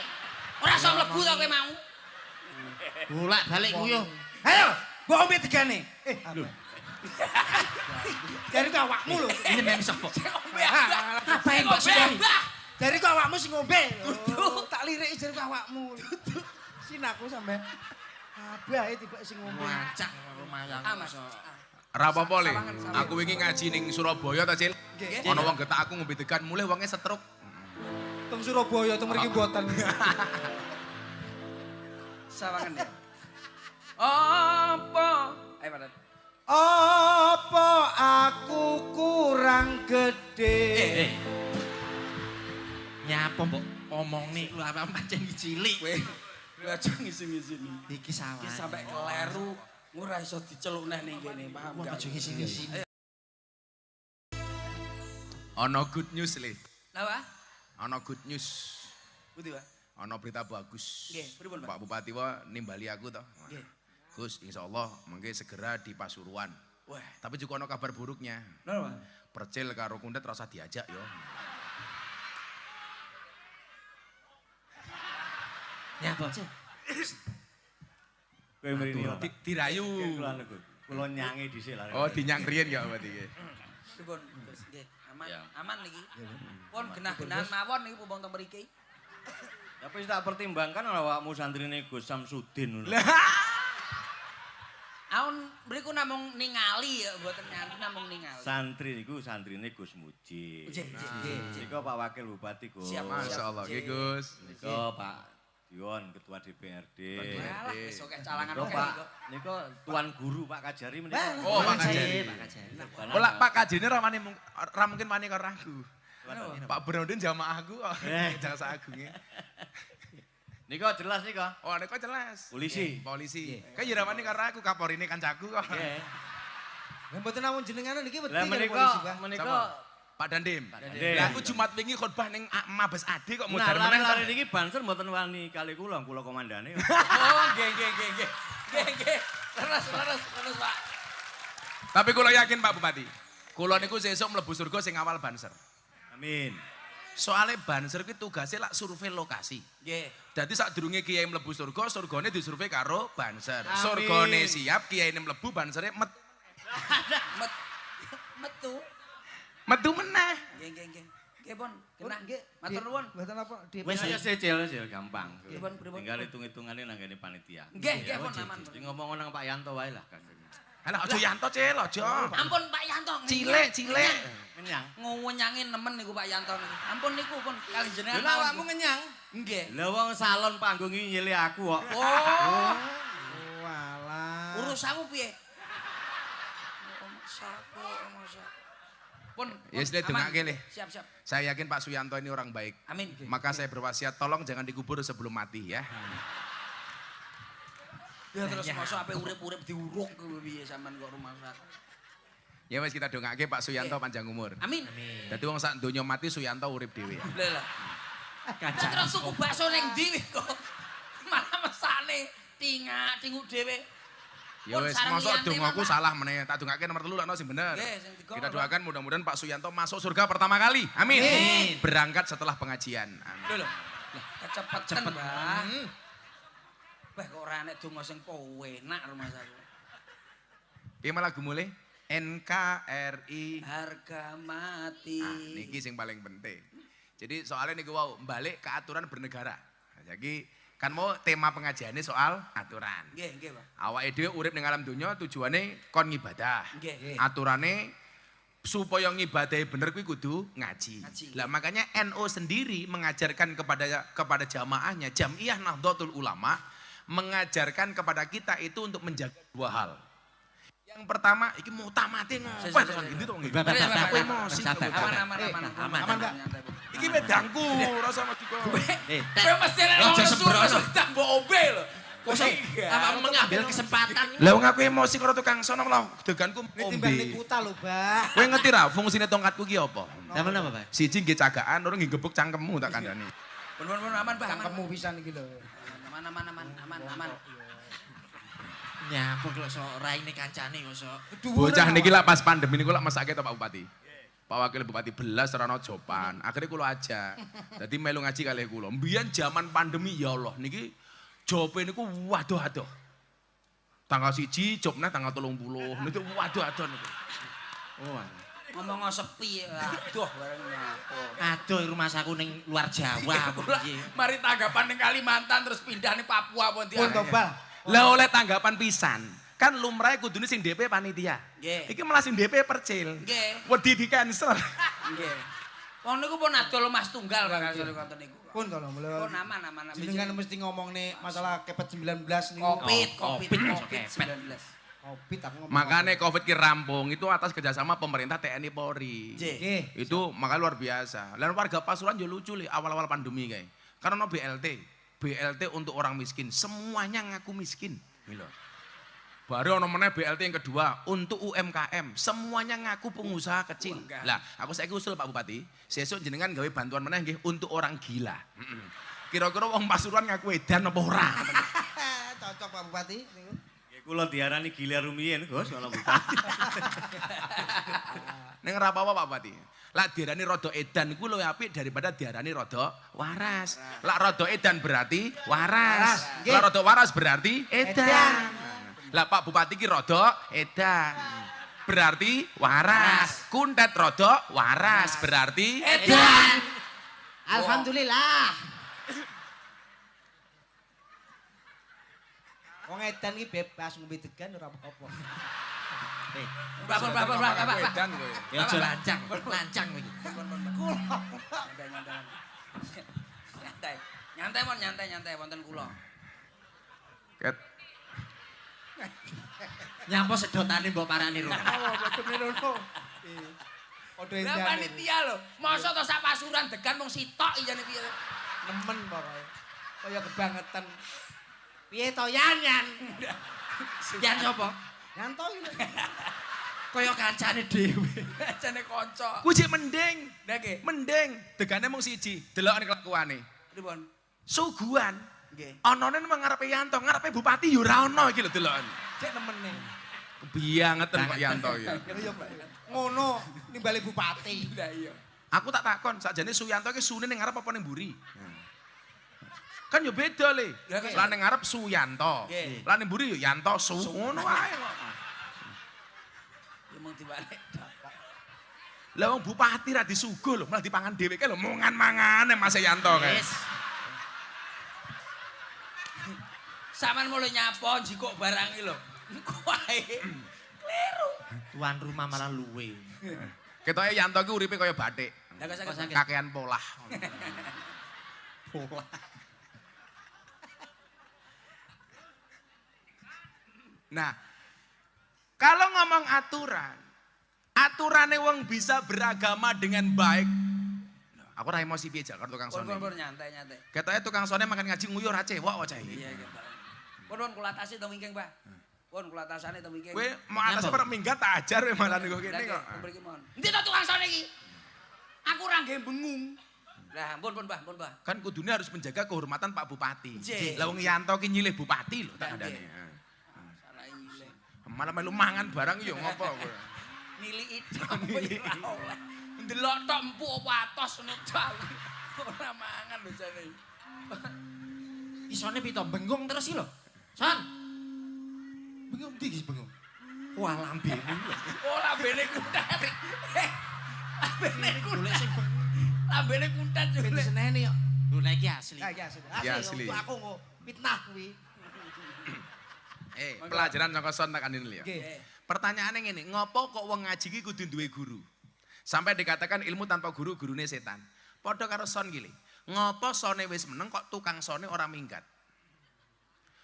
Ora iso mlebu to kowe mau. Bolak-balik kuyuh. Ayo, mbok ombe tegane. Dari kok awakmu lho. Ini memang sapa? Ngapain Mbak Sugeng? Dari kok awakmu sing ngombe. Tak lirik dari kok awakmu. Sinaku sampe. Abahe tiba sing ngombe. Lancang lumayan. Mas. Ora apa-apa le. Aku wingi ngaji ning Surabaya ta, Cil. Nggih. Ana wong getak aku ngombe degan mulih wonge stroke. Teng Surabaya teng mriki mboten. Sawangan ya. Apa? Ayo Pak. Apa aku kurang gede? Nyapa mbok omong nih lu apa pancen cilik. Kowe aja ngisi-ngisini. Iki sawah. Iki sampe kleru ora iso diceluk neh ning kene, paham Wah, gak? aja ngisi-ngisi. Ana good news le. Napa? Ana good news. Pundi, Pak? Ana berita bagus. Nggih, pripun, Pak? Pak Bupati wa nimbali aku to. Nggih. Gus, insyaallah mengke segera di Pasuruan. Wah, Tapi juga ana kabar buruknya. napa? Percil karo kundet rasa diajak yo. Nyapa? Kowe mrene ya. Dirayu. Kula nyangi dhisik lah. Oh, dinyang riyen ya berarti iki. Pripun? Gus, nggih. Aman niki. Pun genah-genahan mawon niki pumbang teng mriki. Ya wis tak pertimbangkan awakmu santrine Gus Samsudin ngono. Aun mriku namung ningali ya, mboten nyanyi namung ningali. Santri niku santrine Gus Muji. Nggih. Nika Pak Wakil Bupati Gus. Siap. Masyaallah nggih Gus. Nika Pak Dion Ketua DPRD. Walah, wis oke calangan Nika oke Pak niko. nika Tuan Guru Pak Kajari menika. Oh, Pak Kajari. Pak Kajari. Ola Pak Kajine ra mungkin wani karo aku. Kenapa? Pak Bernardin jamaah aku kok. Jangan saagungnya. Nika jelas nika. Oh, nek kok jelas. Polisi. Polisi. Kayak ya ra wani karo aku, Kaporine kancaku kok. Nggih. Lah mboten namung jenengan niki wedi Lah karo menika polisi, Pak. menika Pak Dandim. Dandim. Lah aku Jumat wingi khotbah ning Mabes Ade kok Nah, modar meneh. lari niki banser mboten wani kali kula komandane. Oh, nggih. Nggih. Terus, Pak. Tapi kula yakin Pak Bupati. Kula niku sesuk mlebu surga sing awal banser. Amin. Soalnya banser ki tugasnya lak survei lokasi. Nggih. Jadi saat durunge kiai mlebu surga, surgane disurvei karo banser. Amin. Surgane siap, kiai mlebu, bansernya Metu. metu meneh. Nggih. Nggih, Pon. Kenah. Nggih. Matur nuwun. Mboten apa di Wis ayo secil gampang. Pripun, pripun? Tinggal hitung-hitungane nang ngene panitia. Nggih, Pon aman. Sing ngomong nang Pak Yanto wae lah kan. Alah aja Yanto Cil, aja. Ampun Pak Yanto. Cilik. Kenyang. Ngenyangin nemen niku Pak Yanto niku. Ampun niku pun kali jenengan. Lha awakmu kenyang? Nggih. Lah wong salon panggung iki nyilih aku kok. Oh, walah. urusanmu piye? Masa. Pun. Ya sudah dongake le. Siap. Saya yakin Pak Suyanto ini orang baik. Amin. Maka saya berwasiat tolong jangan dikubur sebelum mati ya. Ya terus masa ape urip-urip diuruk piye sampean kok rumah sakit. Ya wes kita dongake Pak Suyanto panjang umur. Amin. Dadi wong sak donya mati Suyanto urip dhewe ya. Lah. Terus tuku bakso ning ndi kok. Malah mesane tinguk dhewe. Ya wes mosok dongaku salah meneh. Tak dongake nomor 3 lakno sing bener. Nggih, sing tiga. Kita doakan mudah-mudahan Pak Suyanto masuk surga pertama kali. Amin. Berangkat setelah pengajian. Amin. Lho. Cepet-cepet, Mbah. Wah kok ora enek donga sing enak rumah sakit. Ki malah lagu mulai NKRI. Harga mati. Niki sing paling penting. Jadi soalnya niku wau balik ke aturan bernegara. Jadi kan mau tema pengajiannya soal aturan. Nggih, Pak. Awake dhewe urip ning alam donya tujuane kon ngibadah. Nggih. Aturane supaya ngibadahi bener kuwi kudu ngaji. Lah makanya NU sendiri mengajarkan kepada jamaahnya Jam'iyah Nahdlatul Ulama mengajarkan kepada kita itu untuk menjaga 2 hal. Yang pertama, iki mau tamate ngopo to gitu to nggih. Aku emosi. Aman, Pak. Iki medangku rasa mati kok. Kowe mesti nek ngono tak mbok ombe lho. Awakmu mengambil kesempatan. Lah wong aku emosi karo tukang sono malah deganku Timbang ombe. kuta lho, Mbah. Kowe ngerti ra fungsine tongkatku ki apa? Apa napa, Pak? Siji nggih cagakan, loro nggih gebuk cangkemmu tak kandhani. Pun aman, Pak. Cangkemmu pisan iki lho. Aman. Nyapa kok sok raine kancane kok sok. Bocah niki lak pas pandemi niku lak mesake to Pak Bupati. Pak Wakil Bupati belas rano jopan. Akhirnya kula ajak. Dadi melu ngaji kalih kula. Mbiyen zaman pandemi ya Allah niki jope niku waduh. Tanggal 1 jobna tanggal 30. Niku waduh niku. Oh. Ngomong sepi, aduh bareng nyapo. Aduh rumah saku ning luar Jawa. Mari tanggapan ning Kalimantan terus pindah ning Papua Pun Pontianak. to, Bal. Lah oleh tanggapan pisan. Kan lumrahe kudune sing DP panitia. Nggih. Iki malah sing DP percil. Nggih. Wedi di cancel. Nggih. Wong niku pun adol Mas Tunggal Pak kasar konten niku. Pun to lho, mulai. Pun aman. Jenengan mesti ngomong nih masalah kepet 19 niku. Covid 19. Covid aku ngomong. Makanya Covid ki rampung itu atas kerjasama pemerintah TNI Polri. Nggih. Itu makanya luar biasa. Dan warga Pasuruan juga lucu li awal-awal pandemi kayak. Karena no BLT untuk orang miskin, semuanya ngaku miskin. Gitu. Baru ono meneh BLT yang kedua untuk UMKM, semuanya ngaku pengusaha kecil. Lah, aku saiki usul Pak Bupati, sesuk jenengan gawe bantuan meneh nggih untuk orang gila. Kira-kira wong Pasuruan ngaku edan apa ora? Cocok Pak Bupati niku. Kula diarani gila rumiyin, Gus, kalau Bupati. Ning ora apa-apa Pak Bupati. Lah diarani rada edan iku luwih apik daripada diarani rada waras. Lah rada edan berarti waras. Lah rada waras berarti edan. Lah Pak Bupati ki rada edan. Berarti waras. Kuntet rada waras berarti Edan. Alhamdulillah. Wong edan iki bebas ngombe degan ora apa-apa. Bapak. edan kowe. Ya aja lancang iki. Nyantai wonten kula. Ket Nyampo sedotane mbok parani ro. Oh, boten nirono. Padha Lah endane. panitia lho, masa to sak Pasuruan degan mung sitok ijane piye. Nemen pokoke. Kaya kebangetan. Piye to Yan? Yan sapa? Nyanto iki lho. Kaya kancane dhewe. Jane kanca. Kuwi jek mending. Nggih. Mending. Degane mung siji, delokane kelakuane. Pripun? Suguhan. Nggih. Anane nang ngarepe Yanto, ngarepe bupati ya ora ana iki lho delokane. Cek nemene. Kebiangeten Pak Yanto ya. Ya Pak. Ngono nimbali bupati. Lah iya. Aku tak takon, sakjane Suyanto iki sune ning ngarep apa ning mburi? Kan ya beda le. Lah ning ngarep Suyanto. Nggih. Lah ning mburi ya Yanto Su. Ngono wae kok. Ya mung dibalik. Lah wong bupati ra disuguh lho, malah dipangan dheweke lho, mangan-mangane Mas Yanto kae. Wis. Saman mulai nyapa jikok barang iki lho. Kuwae. Kleru. Tuan rumah malah luwe. Ketoke Yanto ki uripe kaya bathik. Lah kok sakit. Kakean polah. Nah, kalau ngomong aturan, aturannya wong bisa beragama dengan baik. Aku ra emosi piye jak karo tukang sone. Pun nyantai. Ketoke tukang sone makan ngaji nguyuh ra cewek wae. Iya gitu. Pun kula tasi to mingking, Pak. Pun kula tasane to mingking. Kowe mau atas ora minggat tak ajar kowe malah niku kene kok. Mriki mon. Endi to tukang sone iki? Aku ora nggih bengung. Lah, pun Mbah. Kan kudune harus menjaga kehormatan Pak Bupati. Nggih. Lah wong Yanto ki nyilih bupati lho tak Nggih. andane. Salah nyilih. Malah melu mangan barang yo ngopo kowe. Niliki apa ya ora oleh. Ndelok tok empuk apa atos ngono tok. Ora mangan lho jane. Isone pito bengung terus iki lho. Son. Bengung ndi iki bengung? Wah lambene lho. Oh, lambene kuntat. Lambene Golek sing bengung. Lambene kuntat Ben jule. senene yo. Lho nek iki asli. Ah, ya asli. Ya, Asli. asli. Untuk aku kok fitnah kuwi. Pelajaran saka son tak andine lho. Nggih. Pertanyaannya ngene, ngopo kok wong ngaji ki kudu duwe guru? Sampai dikatakan ilmu tanpa guru, gurune setan. Padha karo son ki lho. Ngopo sone wis meneng kok tukang sone ora minggat?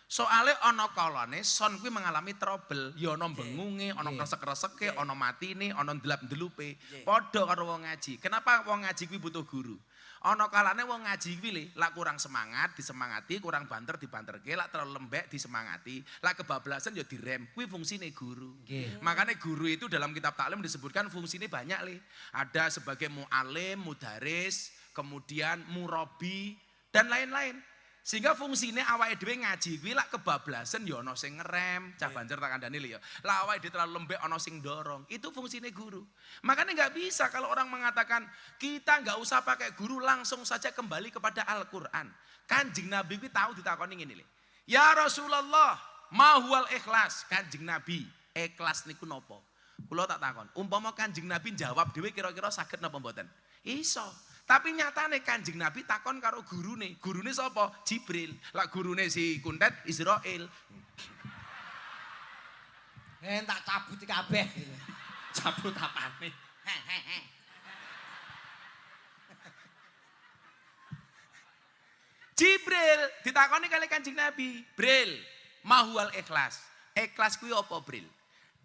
Soale ana kalane son kuwi mengalami trouble, ya ana bengunge, ana kresek-kreseke, ana matine, ana ndelap-ndelupe. Padha karo wong ngaji. Kenapa wong ngaji kuwi butuh guru? Ana kalane wong ngaji kuwi lho, lak kurang semangat disemangati, kurang banter dibanterke, lak terlalu lembek disemangati, lak kebablasan ya direm. Kuwi fungsine guru. Makanya guru itu dalam kitab taklim disebutkan fungsinya banyak lho. Ada sebagai mu'alim, mudaris, kemudian murabi dan lain-lain. Sehingga fungsinya awake dhewe ngaji kuwi lak kebablasan ya ana sing ngerem, cah banjur tak kandhani lho ya. Lah awake dhewe terlalu lembek ana sing dorong. Itu fungsinya guru. Makanya nggak bisa kalau orang mengatakan kita nggak usah pakai guru, langsung saja kembali kepada Al-Qur'an. Kanjeng Nabi kuwi tahu ditakoni ngene lho. Ya Rasulullah, ma huwal ikhlas? Kanjeng Nabi, ikhlas niku napa? Kula tak takon, umpama Kanjeng Nabi jawab dhewe kira-kira saged napa mboten? Iso. Tapi nyatane Kanjeng Nabi takon karo gurune. Gurune sapa? Jibril. Lah gurune si Kuntet Israil. Tak cabut kabeh. Cabut apane? Jibril ditakoni kali Kanjeng Nabi. Bril, mahual ikhlas. Ikhlas kuwi apa, Bril?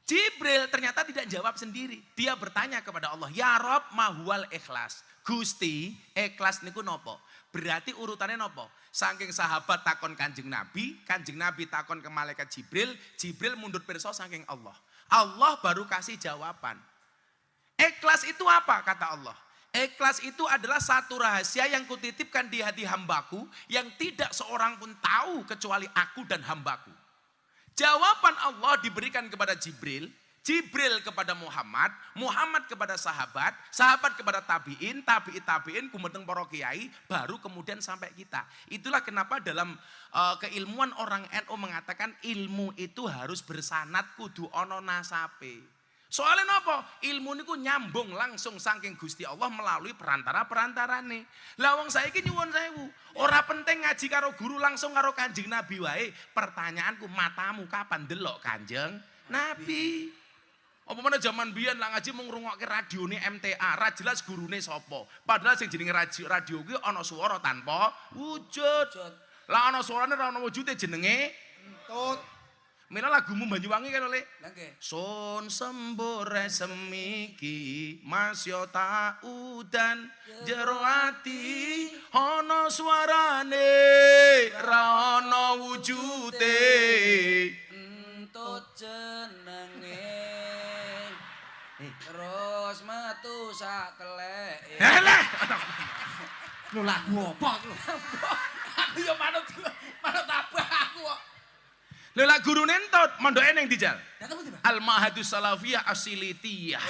Jibril ternyata tidak jawab sendiri. Dia bertanya kepada Allah, "Ya Rob, mahual ikhlas?" Gusti, ikhlas niku nopo? Berarti urutannya nopo? Saking sahabat takon Kanjeng Nabi takon ke malaikat Jibril, Jibril mundur pirsa saking Allah. Allah baru kasih jawaban. Ikhlas itu apa? Kata Allah. Ikhlas itu adalah satu rahasia yang kutitipkan di hati hambaku yang tidak seorang pun tahu kecuali aku dan hambaku. Jawaban Allah diberikan kepada Jibril, Jibril kepada Muhammad, Muhammad kepada sahabat, sahabat kepada tabi'in, tabi'in, kumeteng para kiai, baru kemudian sampai kita. Itulah kenapa dalam keilmuan orang NU mengatakan ilmu itu harus bersanad kudu ono nasape. Soalnya napa? Ilmu niku nyambung langsung saking Gusti Allah melalui perantara-perantarane. Lah wong saiki nyuwun sewu, ora penting ngaji karo guru langsung karo Kanjeng Nabi wae. Pertanyaanku, matamu kapan delok Kanjeng Nabi? Apa mana zaman biyen lah ngaji mung ngrungokke radione MTA, ra jelas gurune sapa. Padahal sing jenenge radio kuwi ana swara tanpa wujud. Lah ana suarane ra ana wujude jenenge Tut. Mila lagumu Banyuwangi kan oleh. Nggih. Sun sembore semiki masya tak udan jero ati ana suarane ra ana wujude. Entut jenenge Lho lagu apa iki? Aku ya manut abah aku kok. Lho lah gurune entut, mondoke ning dijal. Datang putih, Pak. Al-Mahadus Salafiyah Asilitiyah.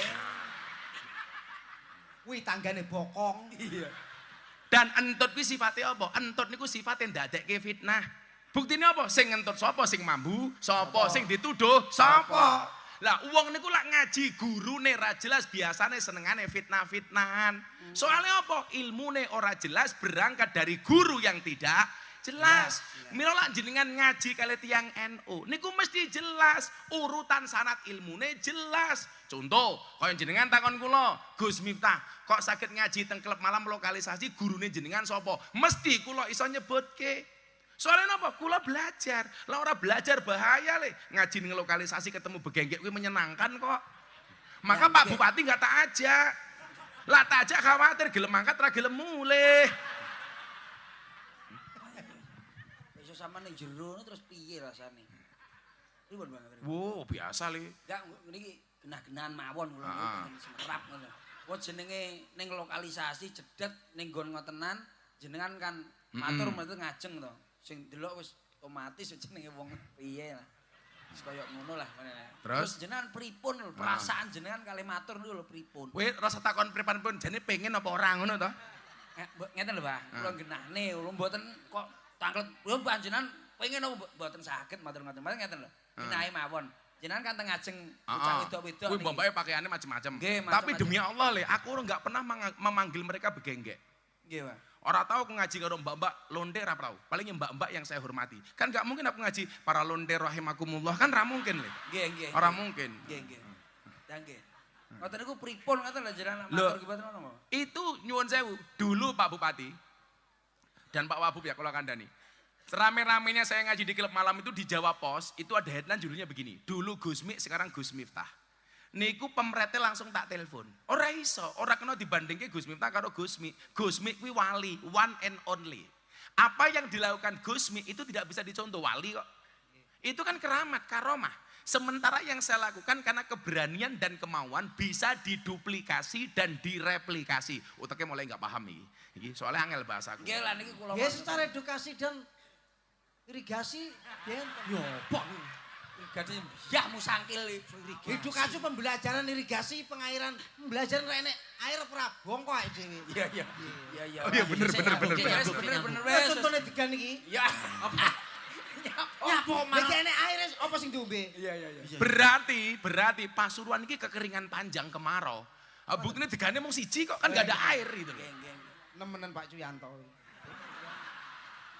Kuwi tanggane bokong. Iya. Dan entut kuwi sifate apa? Entut niku sifate ndadekke fitnah. Buktine apa? Sing ngentut sapa? Sing mambu, sapa? Sing dituduh, sapa? Lah wong niku lak ngaji gurune ra jelas biasane senengane fitnah-fitnahan. Soalnya apa? Ilmune ora jelas berangkat dari guru yang tidak jelas. Mila lak jenengan ngaji kali tiyang NU niku mesti jelas urutan sanad ilmune jelas. Contoh, kaya jenengan takon kula, Gus Miftah, kok saged ngaji teng klub malam lokalisasi gurune jenengan sapa? Mesti kula iso nyebutke. Soalnya apa? Kula belajar. Lah ora belajar bahaya le. Ngaji ning lokalisasi ketemu begenggek kuwi menyenangkan kok. Maka Pak Bupati enggak tak ajak. Lah tak ajak khawatir gelem mangkat ra gelem mulih. Iso sampean ning jero terus piye rasane? Pripun Bang? Wow, biasa le. Enggak niki genah-genahan mawon kula niki semerap ngono. Wong jenenge ning lokalisasi jedhet ning nggon ngotenan jenengan kan matur metu ngajeng to. Sing delok wis otomatis jenenge wong piye lah. Wis kaya ngono lah. Terus jenengan pripun lho perasaan jenengan kali matur niku lho pripun? Kowe rasa takon pripun jane pengen apa ora ngono to? Ngeten lho, Pak. Kula genahne kula mboten kok tanglet yo panjenengan pengen apa mboten saged matur ngoten. Ngeten lho. Minae mawon. Jenengan kan teng ngajeng bocah wedok-wedok. Kuwi mbok-mboke pakaiane macam-macam. Nggih, Tapi macem-macem. demi Allah le, aku enggak pernah memanggil mereka begenggek. Nggih, Pak. Orang tahu aku ngaji karo mbak-mbak londe ra tahu. Paling mbak-mbak yang saya hormati. Kan gak mungkin aku ngaji para londe rahimakumullah kan ra mungkin le. Nggih, nggih. Ora mungkin. Nggih, nggih. Dan nggih. Ngoten niku pripun ngoten lho jenengan Lho. matur kibaten ngono. Itu nyuwun sewu. Dulu Pak Bupati dan Pak Wabub ya kalau kandani. Rame-ramenya saya ngaji di klub malam itu di Jawa Pos, itu ada headline judulnya begini. Dulu Gusmi, sekarang Gus Miftah. Niku pemrete langsung tak telepon. Ora iso, ora kena dibandingke Gus Miftah karo Gusmi. Gusmi kuwi wali, one and only. Apa yang dilakukan Gusmi itu tidak bisa dicontoh wali kok. Itu kan keramat, karomah. Sementara yang saya lakukan karena keberanian dan kemauan bisa diduplikasi dan direplikasi. Uteknya mulai nggak paham ini. Soalnya angel bahasaku. Nggih lah niki kula. Ya secara edukasi dan irigasi yo apa? Irigasi ya musangkil Edukasi pembelajaran irigasi pengairan pembelajaran rene air ora bongko ae dhewe. Iya iya. Iya iya. Oh iya bener bener bener. Bener Wes contone digan iki. Ya. Ya apa malah iki enek air apa sing diombe? Iya iya iya. Berarti Pasuruan ini kekeringan panjang kemarau. Buktinya digane mung siji kok kan gak ada air gitu. Nggih nggih. Nemenan Pak Cuyanto.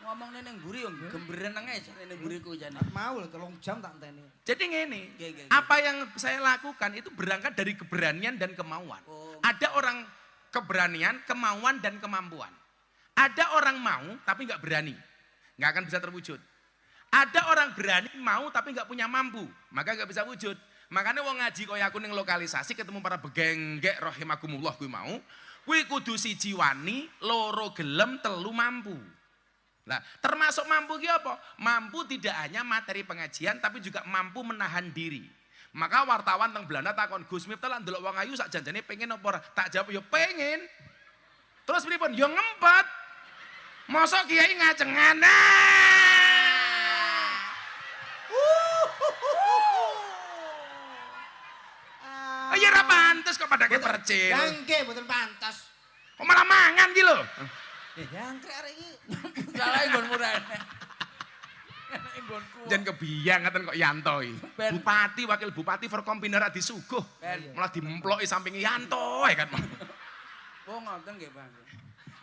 Ngomong ning mburi yo gemberen ae jane ning mburiku jane. Mau lho 3 jam tak enteni. Jadi ngene, Nggih, nggih, nggih. apa yang saya lakukan itu berangkat dari keberanian dan kemauan. Oh. Ada orang keberanian, kemauan dan kemampuan. Ada orang mau tapi nggak berani, nggak akan bisa terwujud. Ada orang berani mau tapi nggak punya mampu, maka nggak bisa wujud. Makanya wong ngaji kaya aku ning lokalisasi ketemu para begenggek rahimakumullah kuwi mau, kuwi kudu siji wani, loro gelem, telu mampu. Nah, termasuk mampu ki apa? Mampu tidak hanya materi pengajian tapi juga mampu menahan diri. Maka wartawan teng Belanda takon Gus Miftah lan ndelok wong ayu sak janjane pengen apa ora? Tak jawab yo pengen. Terus pripun? Yo ngempet. Mosok kiai ngacengan. Ya ora pantes kok padake percil. Nggih mboten pantas. Kok malah mangan ki lho. Jangkrik arek iki. Salah nggonmu rene. Nggonku. Jan kebiang ngaten kok Yanto iki. Ben. Bupati, wakil bupati Forkompinda ra disuguh. Ben. Malah dimploki samping Yanto ya kan. Oh ngoten nggih, Bang.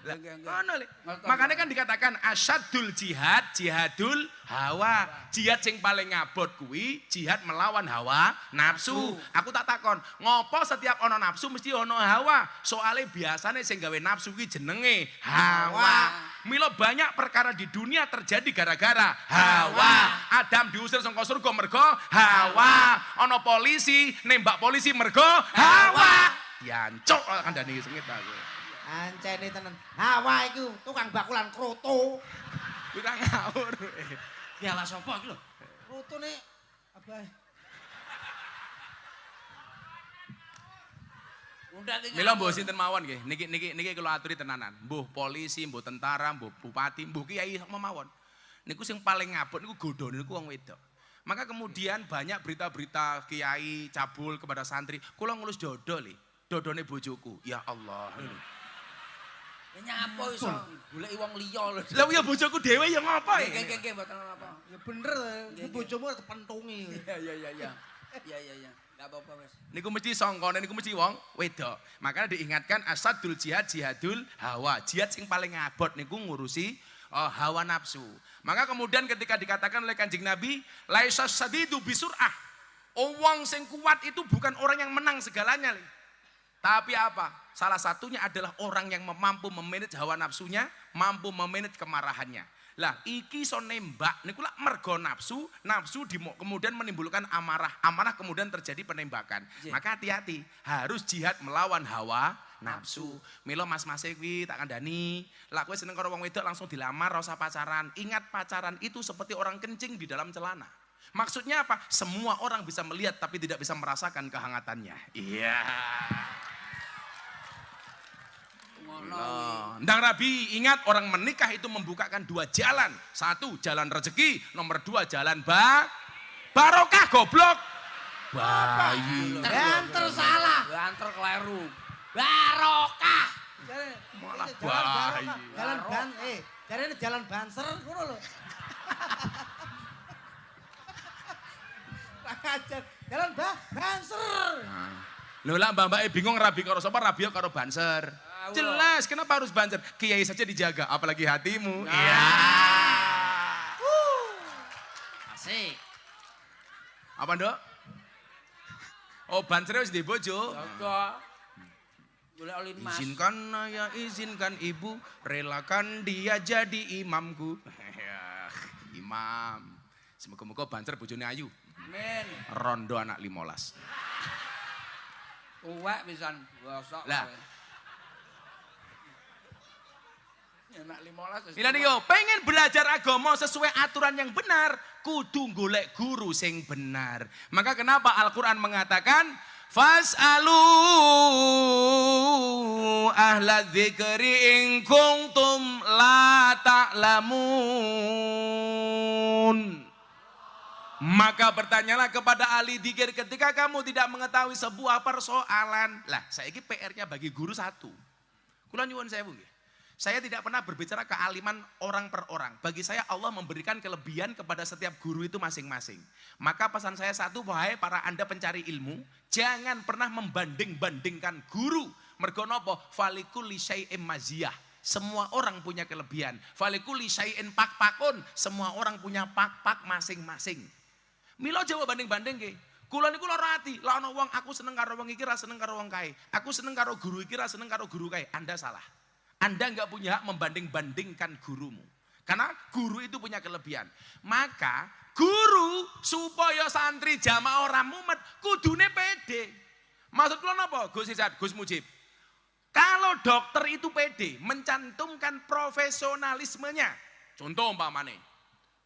Ngono le. Makanya kan dikatakan asyadul jihad, jihadul hawa. Jihad sing paling ngabot kuwi jihad melawan hawa nafsu. Aku tak takon, ngopo setiap ono nafsu mesti ono hawa? Soalnya biasanya sing gawe nafsu kuwi jenenge hawa. Milo banyak perkara di dunia terjadi gara-gara hawa. Adam diusir saka surga mergo hawa. Ono polisi nembak polisi mergo hawa. Yancuk kandhane sengit aku. Ancene tenan. Hawa iku tukang bakulan kroto. Kita ngawur. Ya lah sapa iki lho? Krotone abah. Mila mbuh sinten mawon nggih. Niki kula aturi tenanan. Mbuh polisi, mbuh tentara, mbuh bupati, mbuh kiai mawon. Niku sing paling ngabot niku godhone niku wong wedok. Maka kemudian banyak berita-berita kiai cabul kepada santri, kula ngulus dodol dodone bojoku. Ya Allah. Nyapa iso goleki wong liya lho. Lah ya bojoku dhewe ya ngapa ya? Nggih mboten apa. Ya bener, bojomu pentungi. Iya. Enggak apa-apa wis. Niku mesti sangkane niku mesti wong wedok. Makanya diingatkan asadul jihad jihadul hawa. Jihad sing paling ngabot niku ngurusi hawa nafsu. Maka kemudian ketika dikatakan oleh Kanjeng Nabi, laisa sadidu bisur'ah. Wong sing kuat itu bukan orang yang menang segalanya. Tapi apa? Salah satunya adalah orang yang mampu memanage hawa nafsunya, mampu memanage kemarahannya. Lah iki so nembak niku lak mergo nafsu kemudian menimbulkan amarah kemudian terjadi penembakan. Maka hati-hati, harus jihad melawan hawa nafsu. Milo mas-mas kuwi tak kandhani, lak kowe seneng karo wong wedok langsung dilamar, ora usah pacaran. Ingat pacaran itu seperti orang kencing di dalam celana. Maksudnya apa? Semua orang bisa melihat tapi tidak bisa merasakan kehangatannya. Iya. Ndang Rabi, ingat orang menikah itu membukakan dua jalan. Satu, jalan rezeki. Nomor dua, jalan barokah goblok. Bayi. Banter salah. Banter keliru. Barokah. Malah bayi. Jarene jalan banser ngono lho. Ajar jalan banser. Lho lah mbak-mbak bingung rabi karo sapa, rabi karo banser. Jelas, kenapa harus banser? Kiai saja dijaga, apalagi hatimu. Iya. Asik. Apa ndok? Oh banser wis di bojo. Jaga. Golek olin mas. Izinkan ayah, izinkan ibu, relakan dia jadi imamku. Imam. Semoga-moga banser bojone ayu. Amin. Rondo anak 15. Uwek pisan, gosok. Lah. Anak 15. Ini yo, pengen belajar agama sesuai aturan yang benar, kudu golek guru sing benar. Maka kenapa Al-Qur'an mengatakan fas'alu ahla dzikri in kuntum la ta'lamun. Maka bertanyalah kepada ahli dzikir ketika kamu tidak mengetahui sebuah persoalan. Lah, saiki PR-nya bagi guru satu. Kula nyuwun sewu nggih. Saya tidak pernah berbicara kealiman orang per orang. Bagi saya Allah memberikan kelebihan kepada setiap guru itu masing-masing. Maka pesan saya satu, wahai para Anda pencari ilmu, jangan pernah membanding-bandingkan guru. Mergo napa? Falikuli syai'im maziyah. Semua orang punya kelebihan. Falikuli syai'in pak-pakun. Semua orang punya pak-pak masing-masing. Milo jawab banding-banding nggih. Kula niku lara ati, la ana wong aku seneng karo wong iki, ra seneng karo wong kae. Aku seneng karo guru iki, ra seneng karo guru kae. Anda salah. Anda enggak punya hak membanding-bandingkan gurumu. Karena guru itu punya kelebihan. Maka guru supaya santri jamaah ora mumet kudune pede. Maksud kula napa? Gus Izzat, Gus Mujib. Kalau dokter itu pede, mencantumkan profesionalismenya. Contoh umpamane,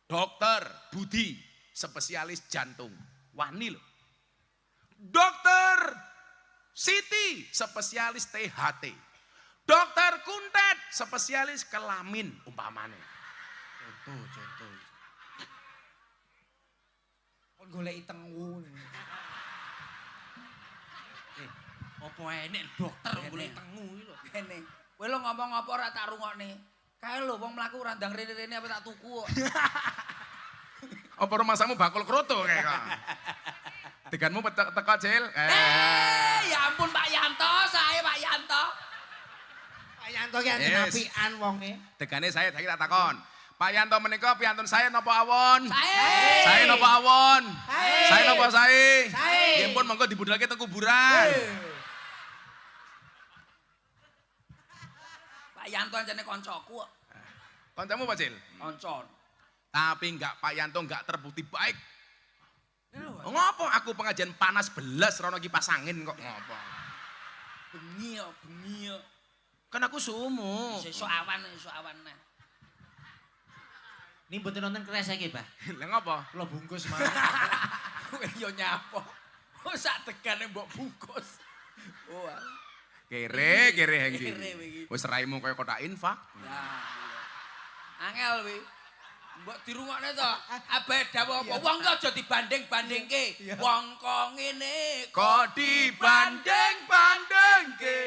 dokter Budi, spesialis jantung. Wani loh. Dokter Siti, spesialis THT. Dokter Kuntet, spesialis kelamin umpamane. Contoh. Kon goleki tengu. Apa enek dokter golek tengu iki lho. Kene. Kowe lo ngomong apa ora tak rungokne. Kae lho wong mlaku randang rene-rene apa tak tuku kok. Apa rumah samu bakul kroto kayak kok. Teganmu teko Cil. Ya ampun Pak Yanto, saya Pak Yanto. Pak Yanto ki anjen apian wonge. Tegane saya tak takon. Pak Yanto menika piantun saya napa awon? Sae. Saya napa awon? Sae. Saya napa sae? Sae. Nggih pun monggo dibudalke teng kuburan. Pak Yanto anjene koncoku kok. Kancamu Pak Cil? Koncon. Tapi enggak Pak Yanto enggak terbukti baik. Ngopo aku pengajian panas belas rono kipas angin kok ngopo? Bengi yo. Kan aku sumu. Sesuk awan nah. Ini mboten nonton kresek iki, Pak. Lah ngopo? Kula bungkus mah. Kowe yo nyapo. Oh sak tegane mbok bungkus. Oh. Kere Hengki. Kere iki. Wis raimu kaya kotak infak. Ya. Angel wi. Mbok dirungokne to. Abae dawuh apa wong ki aja dibanding-bandingke. Wong kok ngene Kok dibanding-bandingke.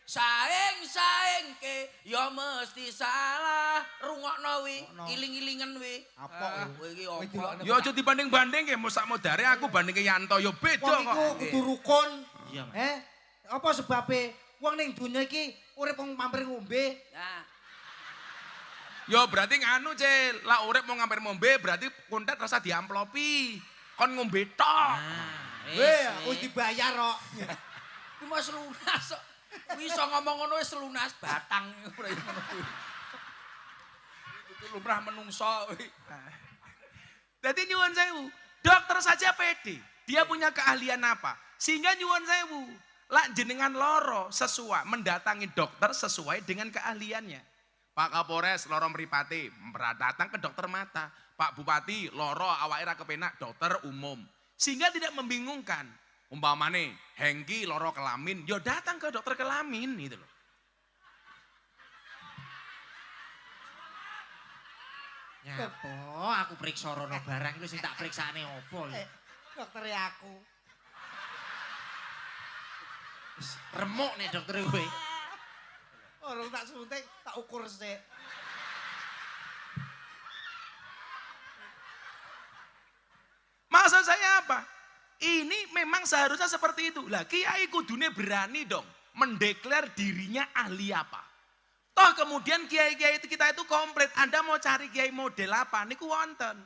Saing-saingke ya mesti salah. Rungokno wi, iling-ilingen wi. Apa kowe iki Kowe apa? delokne. Ya aja dibanding-bandingke, musak modare aku bandingke Yanto ya beda Wong iku kok. kudu rukun. Iya, Mas. Apa sebabe wong ning donya iki urip wong mampir ngombe? Ya. Ya berarti nganu, Cil. Lah urip mau ngampir ngombe berarti kontet rasa diamplopi. Kon ngombe tok. Weh, aku dibayar kok. Ku mas lunas kok. Iso ngomong ngono wis lunas batang ora ngono kuwi. Itu lumrah menungso kuwi. Jadi nyuwun sewu, dokter saja pede. Dia punya keahlian apa? Sehingga nyuwun sewu, lak jenengan loro sesuai mendatangi dokter sesuai dengan keahliannya. Pak Kapolres loro mripate, datang ke dokter mata. Pak Bupati loro awake ra kepenak, dokter umum. Sehingga tidak membingungkan. Umpamane Hengki loro kelamin, yo datang ke dokter kelamin gitu loh. Nyapo aku periksa rono barang itu sing tak periksane opo lho. Dokter aku. Remuk nih dokter kowe. Orang tak suntik, tak ukur sih. Maksud saya apa? Ini memang seharusnya seperti itu. Lah kiai kudune berani dong mendeklar dirinya ahli apa. Toh kemudian kiai-kiai itu kita itu komplit. Anda mau cari kiai model apa? Niku wonten.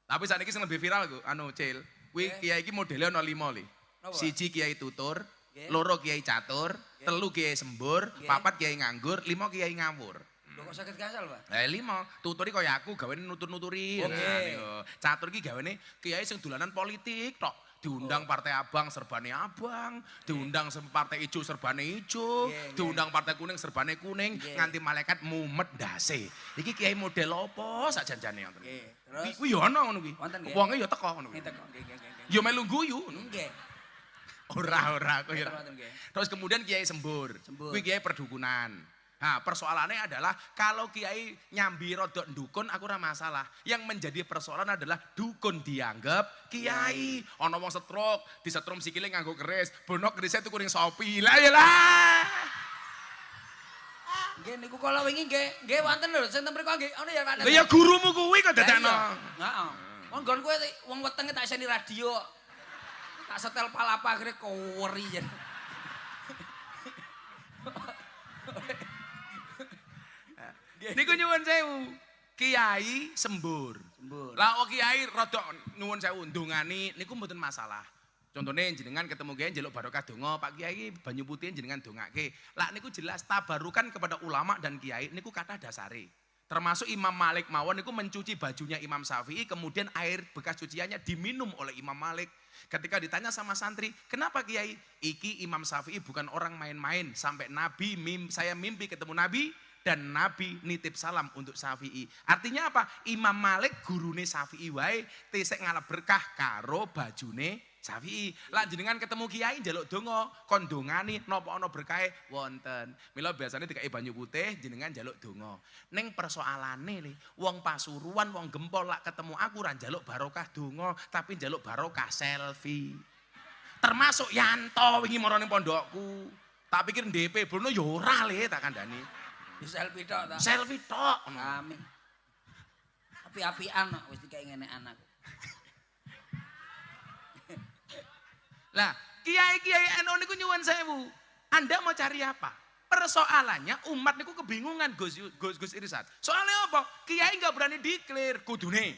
Tapi saat ini lebih viral gue, Cil. Kuwi kiai iki modele ana 5 li. Napa? Siji kiai tutur, Nggih. loro kiai catur, telu kiai sembur, Nggih. papat kiai nganggur, 5 kiai ngawur. Lho kok saged gasal, Pak? Lah 5, tuturi kaya aku gawene nutur-nuturi. Oke. Nah, niku. Catur iki gawene kiai sing dolanan politik tok. Diundang partai abang serbane abang, diundang partai ijo serbane ijo, Nggih, diundang partai kuning serbane kuning, Nggih. nganti malaikat mumet ndase. Iki kiai model apa sak janjane ngoten. Nggih. Terus Kuwi yo ana ngono kuwi. Wonten, nggih. Wonge yo teko ngono kuwi. ngene kok nggih. Yo melu guyu ngono. Nggih. Ora aku yo. Wonten, nggih. Terus kemudian kiai sembur. Sembur. Kuwi kiai perdukunan. Nah, persoalannya adalah kalau kiai nyambi rodok dukun aku ora masalah. Yang menjadi persoalan adalah dukun dianggap kiai. Ana wong stroke, disetrum sikile nganggo keris, bonok kerisnya tuku ning Shopee. Lah ya lah. Nggih niku kala wingi nggih wonten lho sing mriko nggih ana ya Pak. Lah ya gurumu kuwi kok dadakno. Heeh. Wong nggon kowe wong wetenge tak iseni radio. Tak setel palapa akhire koweri jen. Niku nyuwun sewu. Kiai sembur. Sembur. Lah kiai rada nyuwun sewu ndongani niku mboten masalah. Contohnya jenengan ketemu kiai njaluk barokah donga, Pak Kiai banyu putih jenengan dongake. Lah niku jelas tabarukan kepada ulama dan kiai niku kata dasare. Termasuk Imam Malik mawon niku mencuci bajunya Imam Syafi'i, kemudian air bekas cuciannya diminum oleh Imam Malik. Ketika ditanya sama santri, kenapa Kiai? Iki Imam Syafi'i bukan orang main-main. Sampai Nabi, saya mimpi ketemu Nabi, dan Nabi nitip salam untuk Syafi'i. Artinya apa? Imam Malik gurune Syafi'i wae, tesek ngalap berkah karo bajune Syafi'i. Lah jenengan ketemu kiai njaluk donga, kon dongani napa ana berkahe wonten. Mila biasane dikai banyu putih jenengan njaluk donga. Ning persoalane le, wong Pasuruan, wong Gempol lak ketemu aku ora njaluk barokah donga, tapi njaluk barokah selfie. Termasuk Yanto wingi marane pondokku. Tak pikir DP Bruno ya ora le tak kandhani. Selfie tok ta. Selfie tok. Amin. Api-apian kok wis dikai ngene anak. Lah, kiai-kiai NU niku nyuwun sewu. Anda mau cari apa? Persoalannya umat niku kebingungan Gus Irsad. Soalnya apa? Kiai nggak berani declare kudune.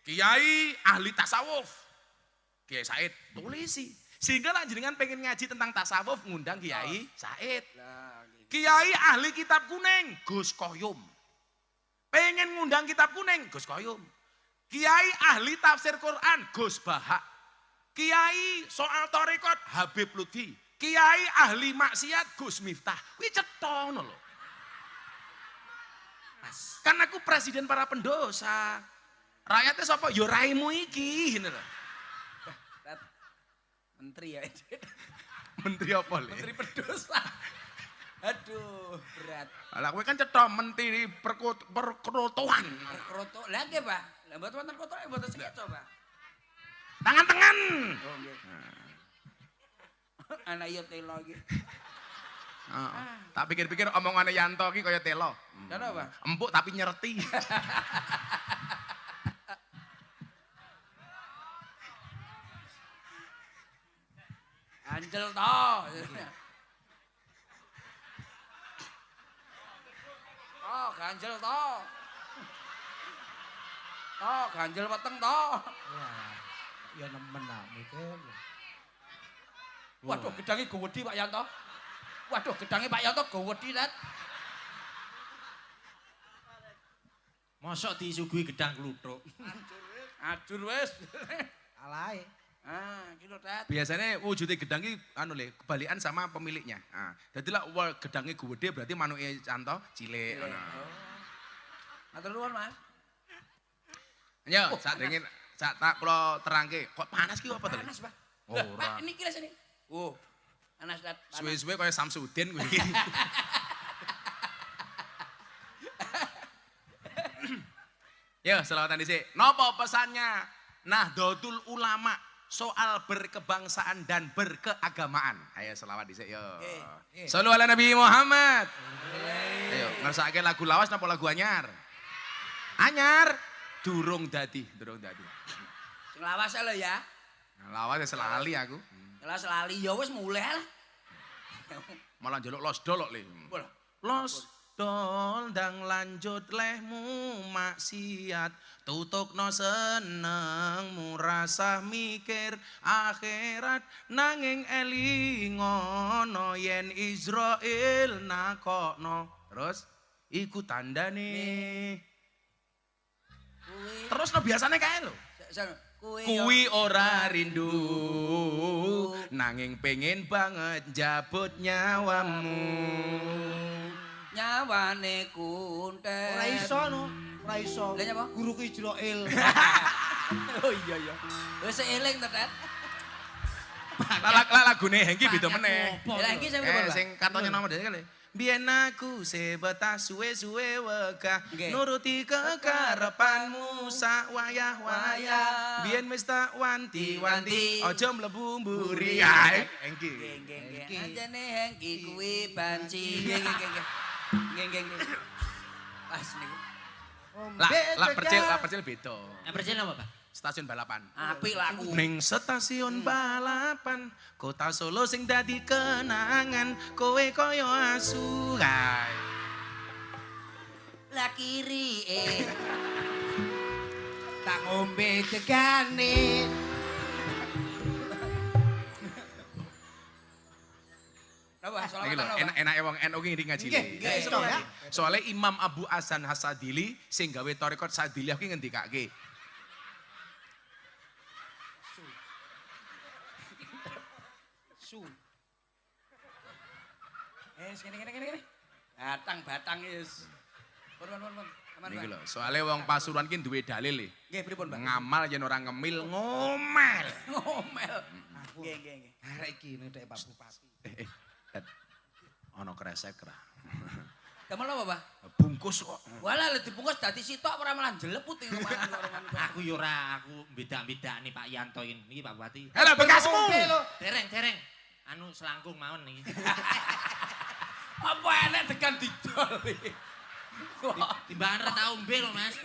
Kiai ahli tasawuf. Kiai Said tulisi. Sehingga lah jenengan pengen ngaji tentang tasawuf ngundang Kiai Said. Lah gitu. Kiai ahli kitab kuning Gus Koyum. Pengen ngundang kitab kuning Gus Koyum. Kiai ahli tafsir Quran Gus Bahak. Kiai soal tarekat Habib Lutfi. Kiai ahli maksiat Gus Miftah. Kuwi cetha ngono lho. Mas, kan aku presiden para pendosa. Rakyatnya sapa? Ya raimu iki ngono lho. Menteri ya. Menteri apa le? Menteri Pedus. Aduh, berat. Lah kowe kan cetha menteri perkerotohan. Perkroto. Lah nggih, Pak. Lah mboten wonten kotoke mboten sikit coba. Tangan-tangan. Oh nggih. Anak iya telo iki. Tak pikir-pikir omongane Yanto iki kaya telo. Lha apa? Empuk tapi nyereti. Anjel to. Oh, ganjel to. Oh, ganjel weteng to. Wah, ya nemen lah mikir. Waduh, gedange gowedi Pak Yanto. Waduh, gedange Pak Yanto gowedi, Tat. Mosok disuguhi gedang kluthuk. Adur wis. Alae. Ah, gitu, Tat. Biasanya wujudnya gedang iki anu le, kebalikan sama pemiliknya. Jadi lah gedangnya gede berarti manuke Yanto cilik. Matur nuwun, Mas. Yo, saat dingin, saat tak kula terangke, kok panas ki apa to? Panas, Pak. Oh, Lah, ora. Pak, ini kira sini. Oh. Panas, Tat. Panas. Suwe-suwe kaya Samsudin kowe iki. Yo, selawatan dhisik. Napa pesannya Nahdlatul Ulama soal berkebangsaan dan berkeagamaan? Ayo selawat dhisik yo. Shallu ala Nabi Muhammad. Ayo, ngersake lagu lawas napa lagu anyar? Anyar durung dadi. Sing lawas lho ya. Lawas ya selali aku. Jelas lali ya wis mulai lah. Malah njaluk los dolok le. Bola. Los dol dang lanjut lehmu maksiat tutukno senengmu rasah mikir akhirat nanging elingono yen Israel nakokno terus iku tandane terus no biasane kae lho kuwi ora rindu nanging pengen banget jabut nyawamu nyawane kuntet. Ora iso no, ora iso. Lah nyapa? Guru ku Israil. Oh iya. Wis eling to, Tet. Lagune Hengki beda meneh. Lah iki sing pripun, Pak? Sing katanya nama dhewe kali. Biyen aku sebetah suwe-suwe wegah nuruti kekarepanmu sak wayah-wayah. Biyen wis tak wanti-wanti aja mlebu mburi. Hengki. Nggih. Anjene Hengki kuwi banci. Nggih. Pas niku. Lah percil beda. Nah, percil apa, Pak? Stasiun balapan. Apik laku. Ning stasiun balapan kota Solo sing dadi kenangan kowe kaya asu kae. Lah kiri Tak ngombe degane. Napa Iki selawatan lho, napa? enak-enake wong NU ki ngiring ngaji. Nggih, iso ya. Soale Imam Abu Hasan Hasadili sing gawe tarekat Sadiliyah ki ngendikake. Su. Gini. Batang is. Pun. Niki lho, soale wong Pasuruan ki duwe dalil e. Nggih, pripun, Pak? Ngamal yen ora ngemil ngomel. Ngomel. Nggih. Arek iki nek Pak Bupati. Ana kresek ra. Damel apa, Pak? Bungkus kok. Walah lek dibungkus dadi sitok ora malah jeleput iki mangan. Aku yo ora, aku beda-bedani Pak Yanto ini. Niki Pak Bupati. Hela bekasmu. Dereng. Anu selangkung mawon niki. Apa enek tekan didol iki? Timbangan ra tau mbe lho, Mas.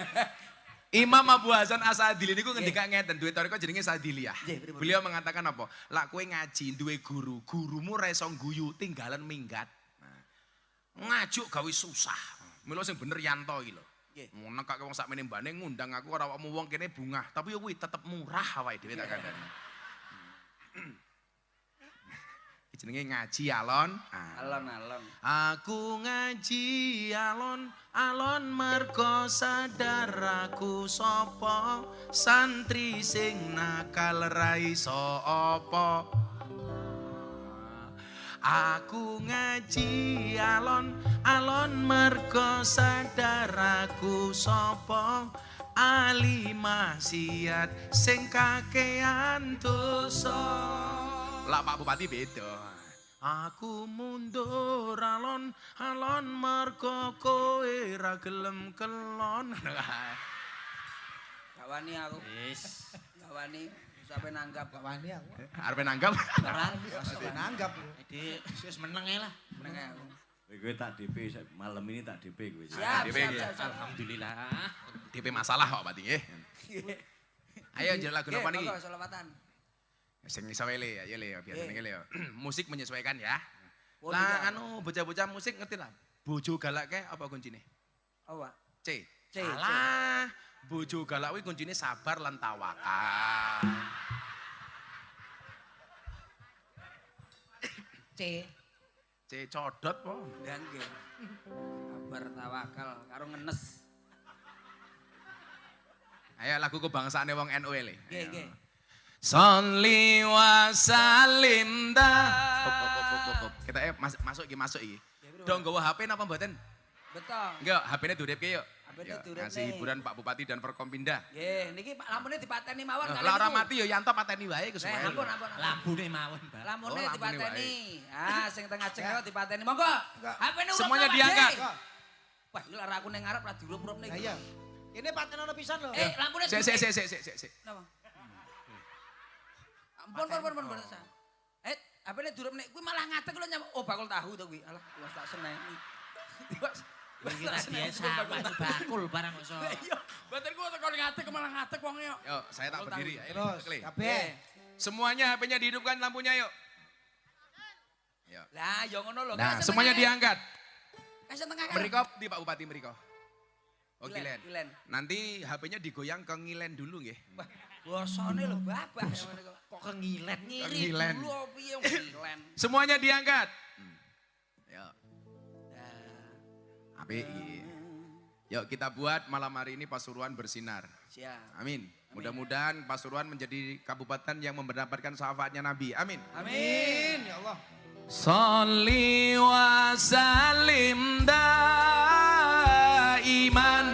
Imam Abu Hasan Asadili niku ngendika ngeten duwe tarekat jenenge Sadiliyah. Beliau mengatakan apa? Lak kowe ngaji duwe guru, gurumu ra iso guyu tinggalan minggat. Ngajuk gawe susah. Mila sing bener Yanto iki lho. Nggih. Nekake wong sakmene mbane ngundang aku ora awakmu wong kene bungah, tapi yo kuwi tetep murah awake dhewe tak kandhani. Iki jenenge ngaji alon. Alon-alon. Aku ngaji alon mergo sadar aku sapa santri sing nakal ra iso apa. Aku ngaji alon mergo sadar aku sapa ali maksiat sing kakean dosa. Lah Pak Bupati beda. Aku mundur alon mergo kowe ra gelem kelon. Gak wani aku. Wis. Gak wani sampe nanggap. Gak wani aku. Arep nanggap. Terang. Sudah nanggap. Jadi wis meneng ae lah. Meneng aku. Kowe tak DP malam ini tak DP kowe. Siap, DP, siap, ya. siap, siap. Alhamdulillah. DP masalah kok Pak nggih. Ayo njaluk lagu napa niki? Monggo selawatan. Sing iso le, ayo le biasane Nggih. le. Musik menyesuaikan ya. Oh, Lah tidak. anu bocah-bocah musik ngerti lah. Bojo galak ke apa kuncine? Apa? C. C, Salah. Bojo galak kuwi kuncine sabar lan tawakal. C. C codot po. Ya nggih. Sabar tawakal karo ngenes. Ayo lagu kebangsaane wong NU le. Nggih, nggih. Sholli wa sallim da. Kita masuk iki. Dong nggawa HP napa mboten? Betul. Enggak, HP-ne duripke yuk. HP-ne Yuk, duripne. ngasih hiburan Pak Bupati dan Forkompinda. Nggih, niki Pak lampune dipateni mawon kali Lah ora niku. mati ya Yanto pateni wae Gus. Ampun, ampun. Lambune mawon, Mbak. Lampune Oh, lampune dipateni. Ah, sing tengah cengeng dipateni. Monggo. HP-ne urut. Semuanya Pak, diangkat. Dik. Wah, iki lara aku ning ngarep ra diurup-urup nih. Nah iya. Ini patenono pisan lho. Lampune Sik. Napa? Ampun. HP-ne diurup nek kuwi malah ngadeg lho nyam. Oh, bakul tahu to kuwi. Alah, wis tak seneni. Iki tadi sama bakul barang kok iso. Iya, mboten ku tekan ngadeg malah ngadeg wong yo. Yuk, saya tak berdiri. Ayo, Terus, Kle. kabeh. Semuanya HP-nya dihidupkan lampunya yuk. Yuk. Lah, yo ngono lho. Nah, semuanya diangkat. Kasih tengah kan. Meriko di Pak Bupati Meriko. Oh, Kilen, Kilen. Kilen. Nanti HP-nya digoyang ke Ngilen dulu nggih. Wah, bosone lho babah. Kok kengilet Ngiri Ngilen. dulu apa piye ngilen. Semuanya diangkat. Yuk, Nah, API. Yuk kita buat malam hari ini Pasuruan bersinar. siap. Amin. Mudah-mudahan Pasuruan menjadi kabupaten yang mendapatkan syafaatnya Nabi. Amin. Amin. Ya Allah. Sholli wa sallim daiman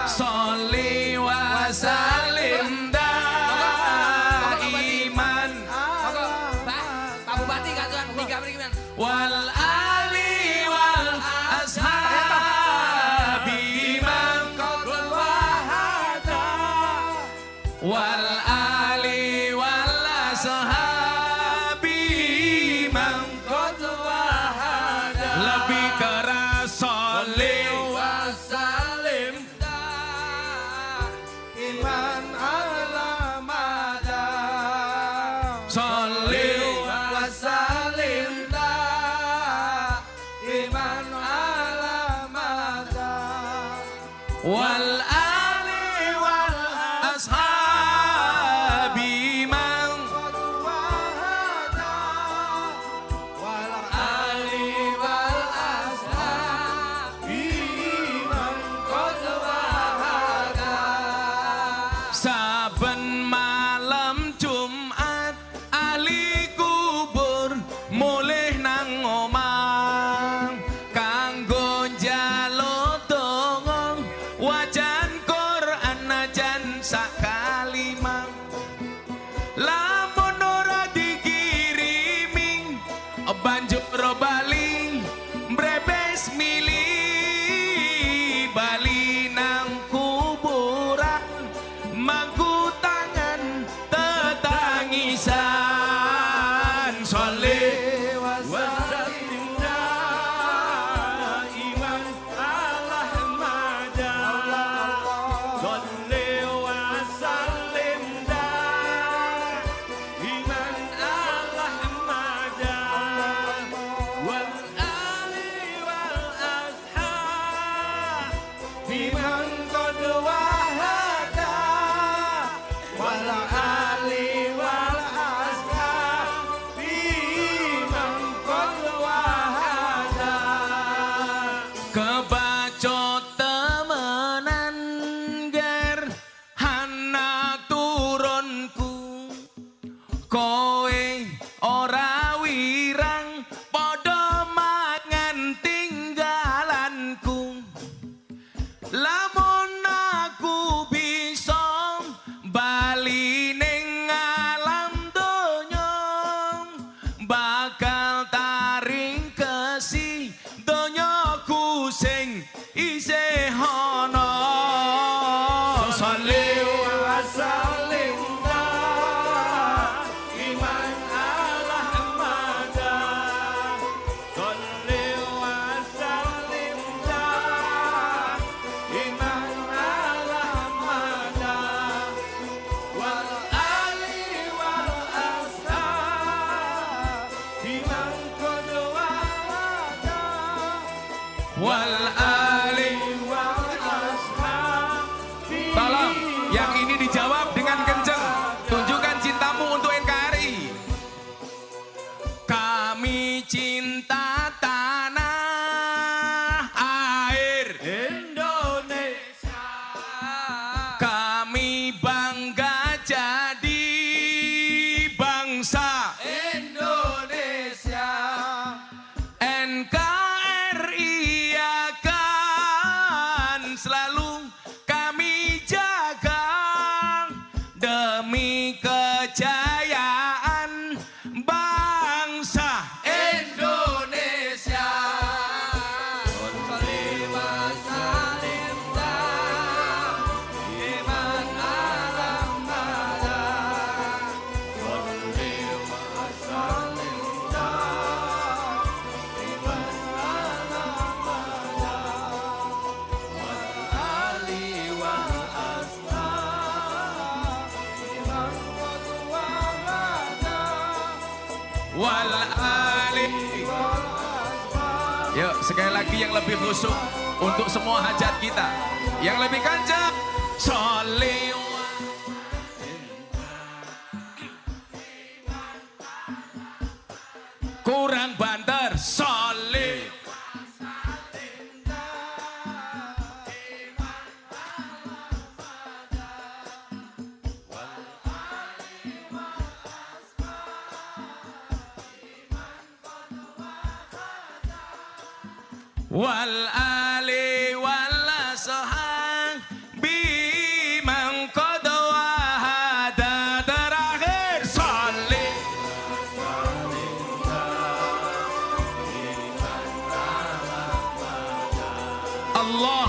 Sholli wa sallim daiman Monggo, Pak Bupati katuan tiga mriki men. wal ali wal ashabi man qad wahada wal ali wal ashabi man qad wahada lebih keras sholli wa sallim Iman alamada. sholli wa Wasalim iman alamada. wal ali wal ashabi man Wahada. Wal ali wal ashabi iman qad wahada. saben malam Jumat ali kubur mulih nang omah kanggo njaluk donga wajan Quran najan sak kalimah lamun ora dikirimi banjur bali mbrebes milih bali nang kuburan mangku tangan tetangisan sholli wasallim daiman ala ahmada sholli wasallim wal ali wal ashabi. Tolong, yang ini dijawab dengan kenceng. Tunjukkan cintamu untuk NKRI. Kami cinta tanah air Indonesia. Kami bangga jadi bangsa Indonesia. NKRI akan selalu kami jaga demi kejayaan bangsa Indonesia. Wal ali. Yuk sekali lagi yang lebih khusyuk untuk semua hajat kita. Yang lebih kencang. Sholli kurang banter. Sholli wal ali wal ashabi man qad wahada. Terakhir sholli Allah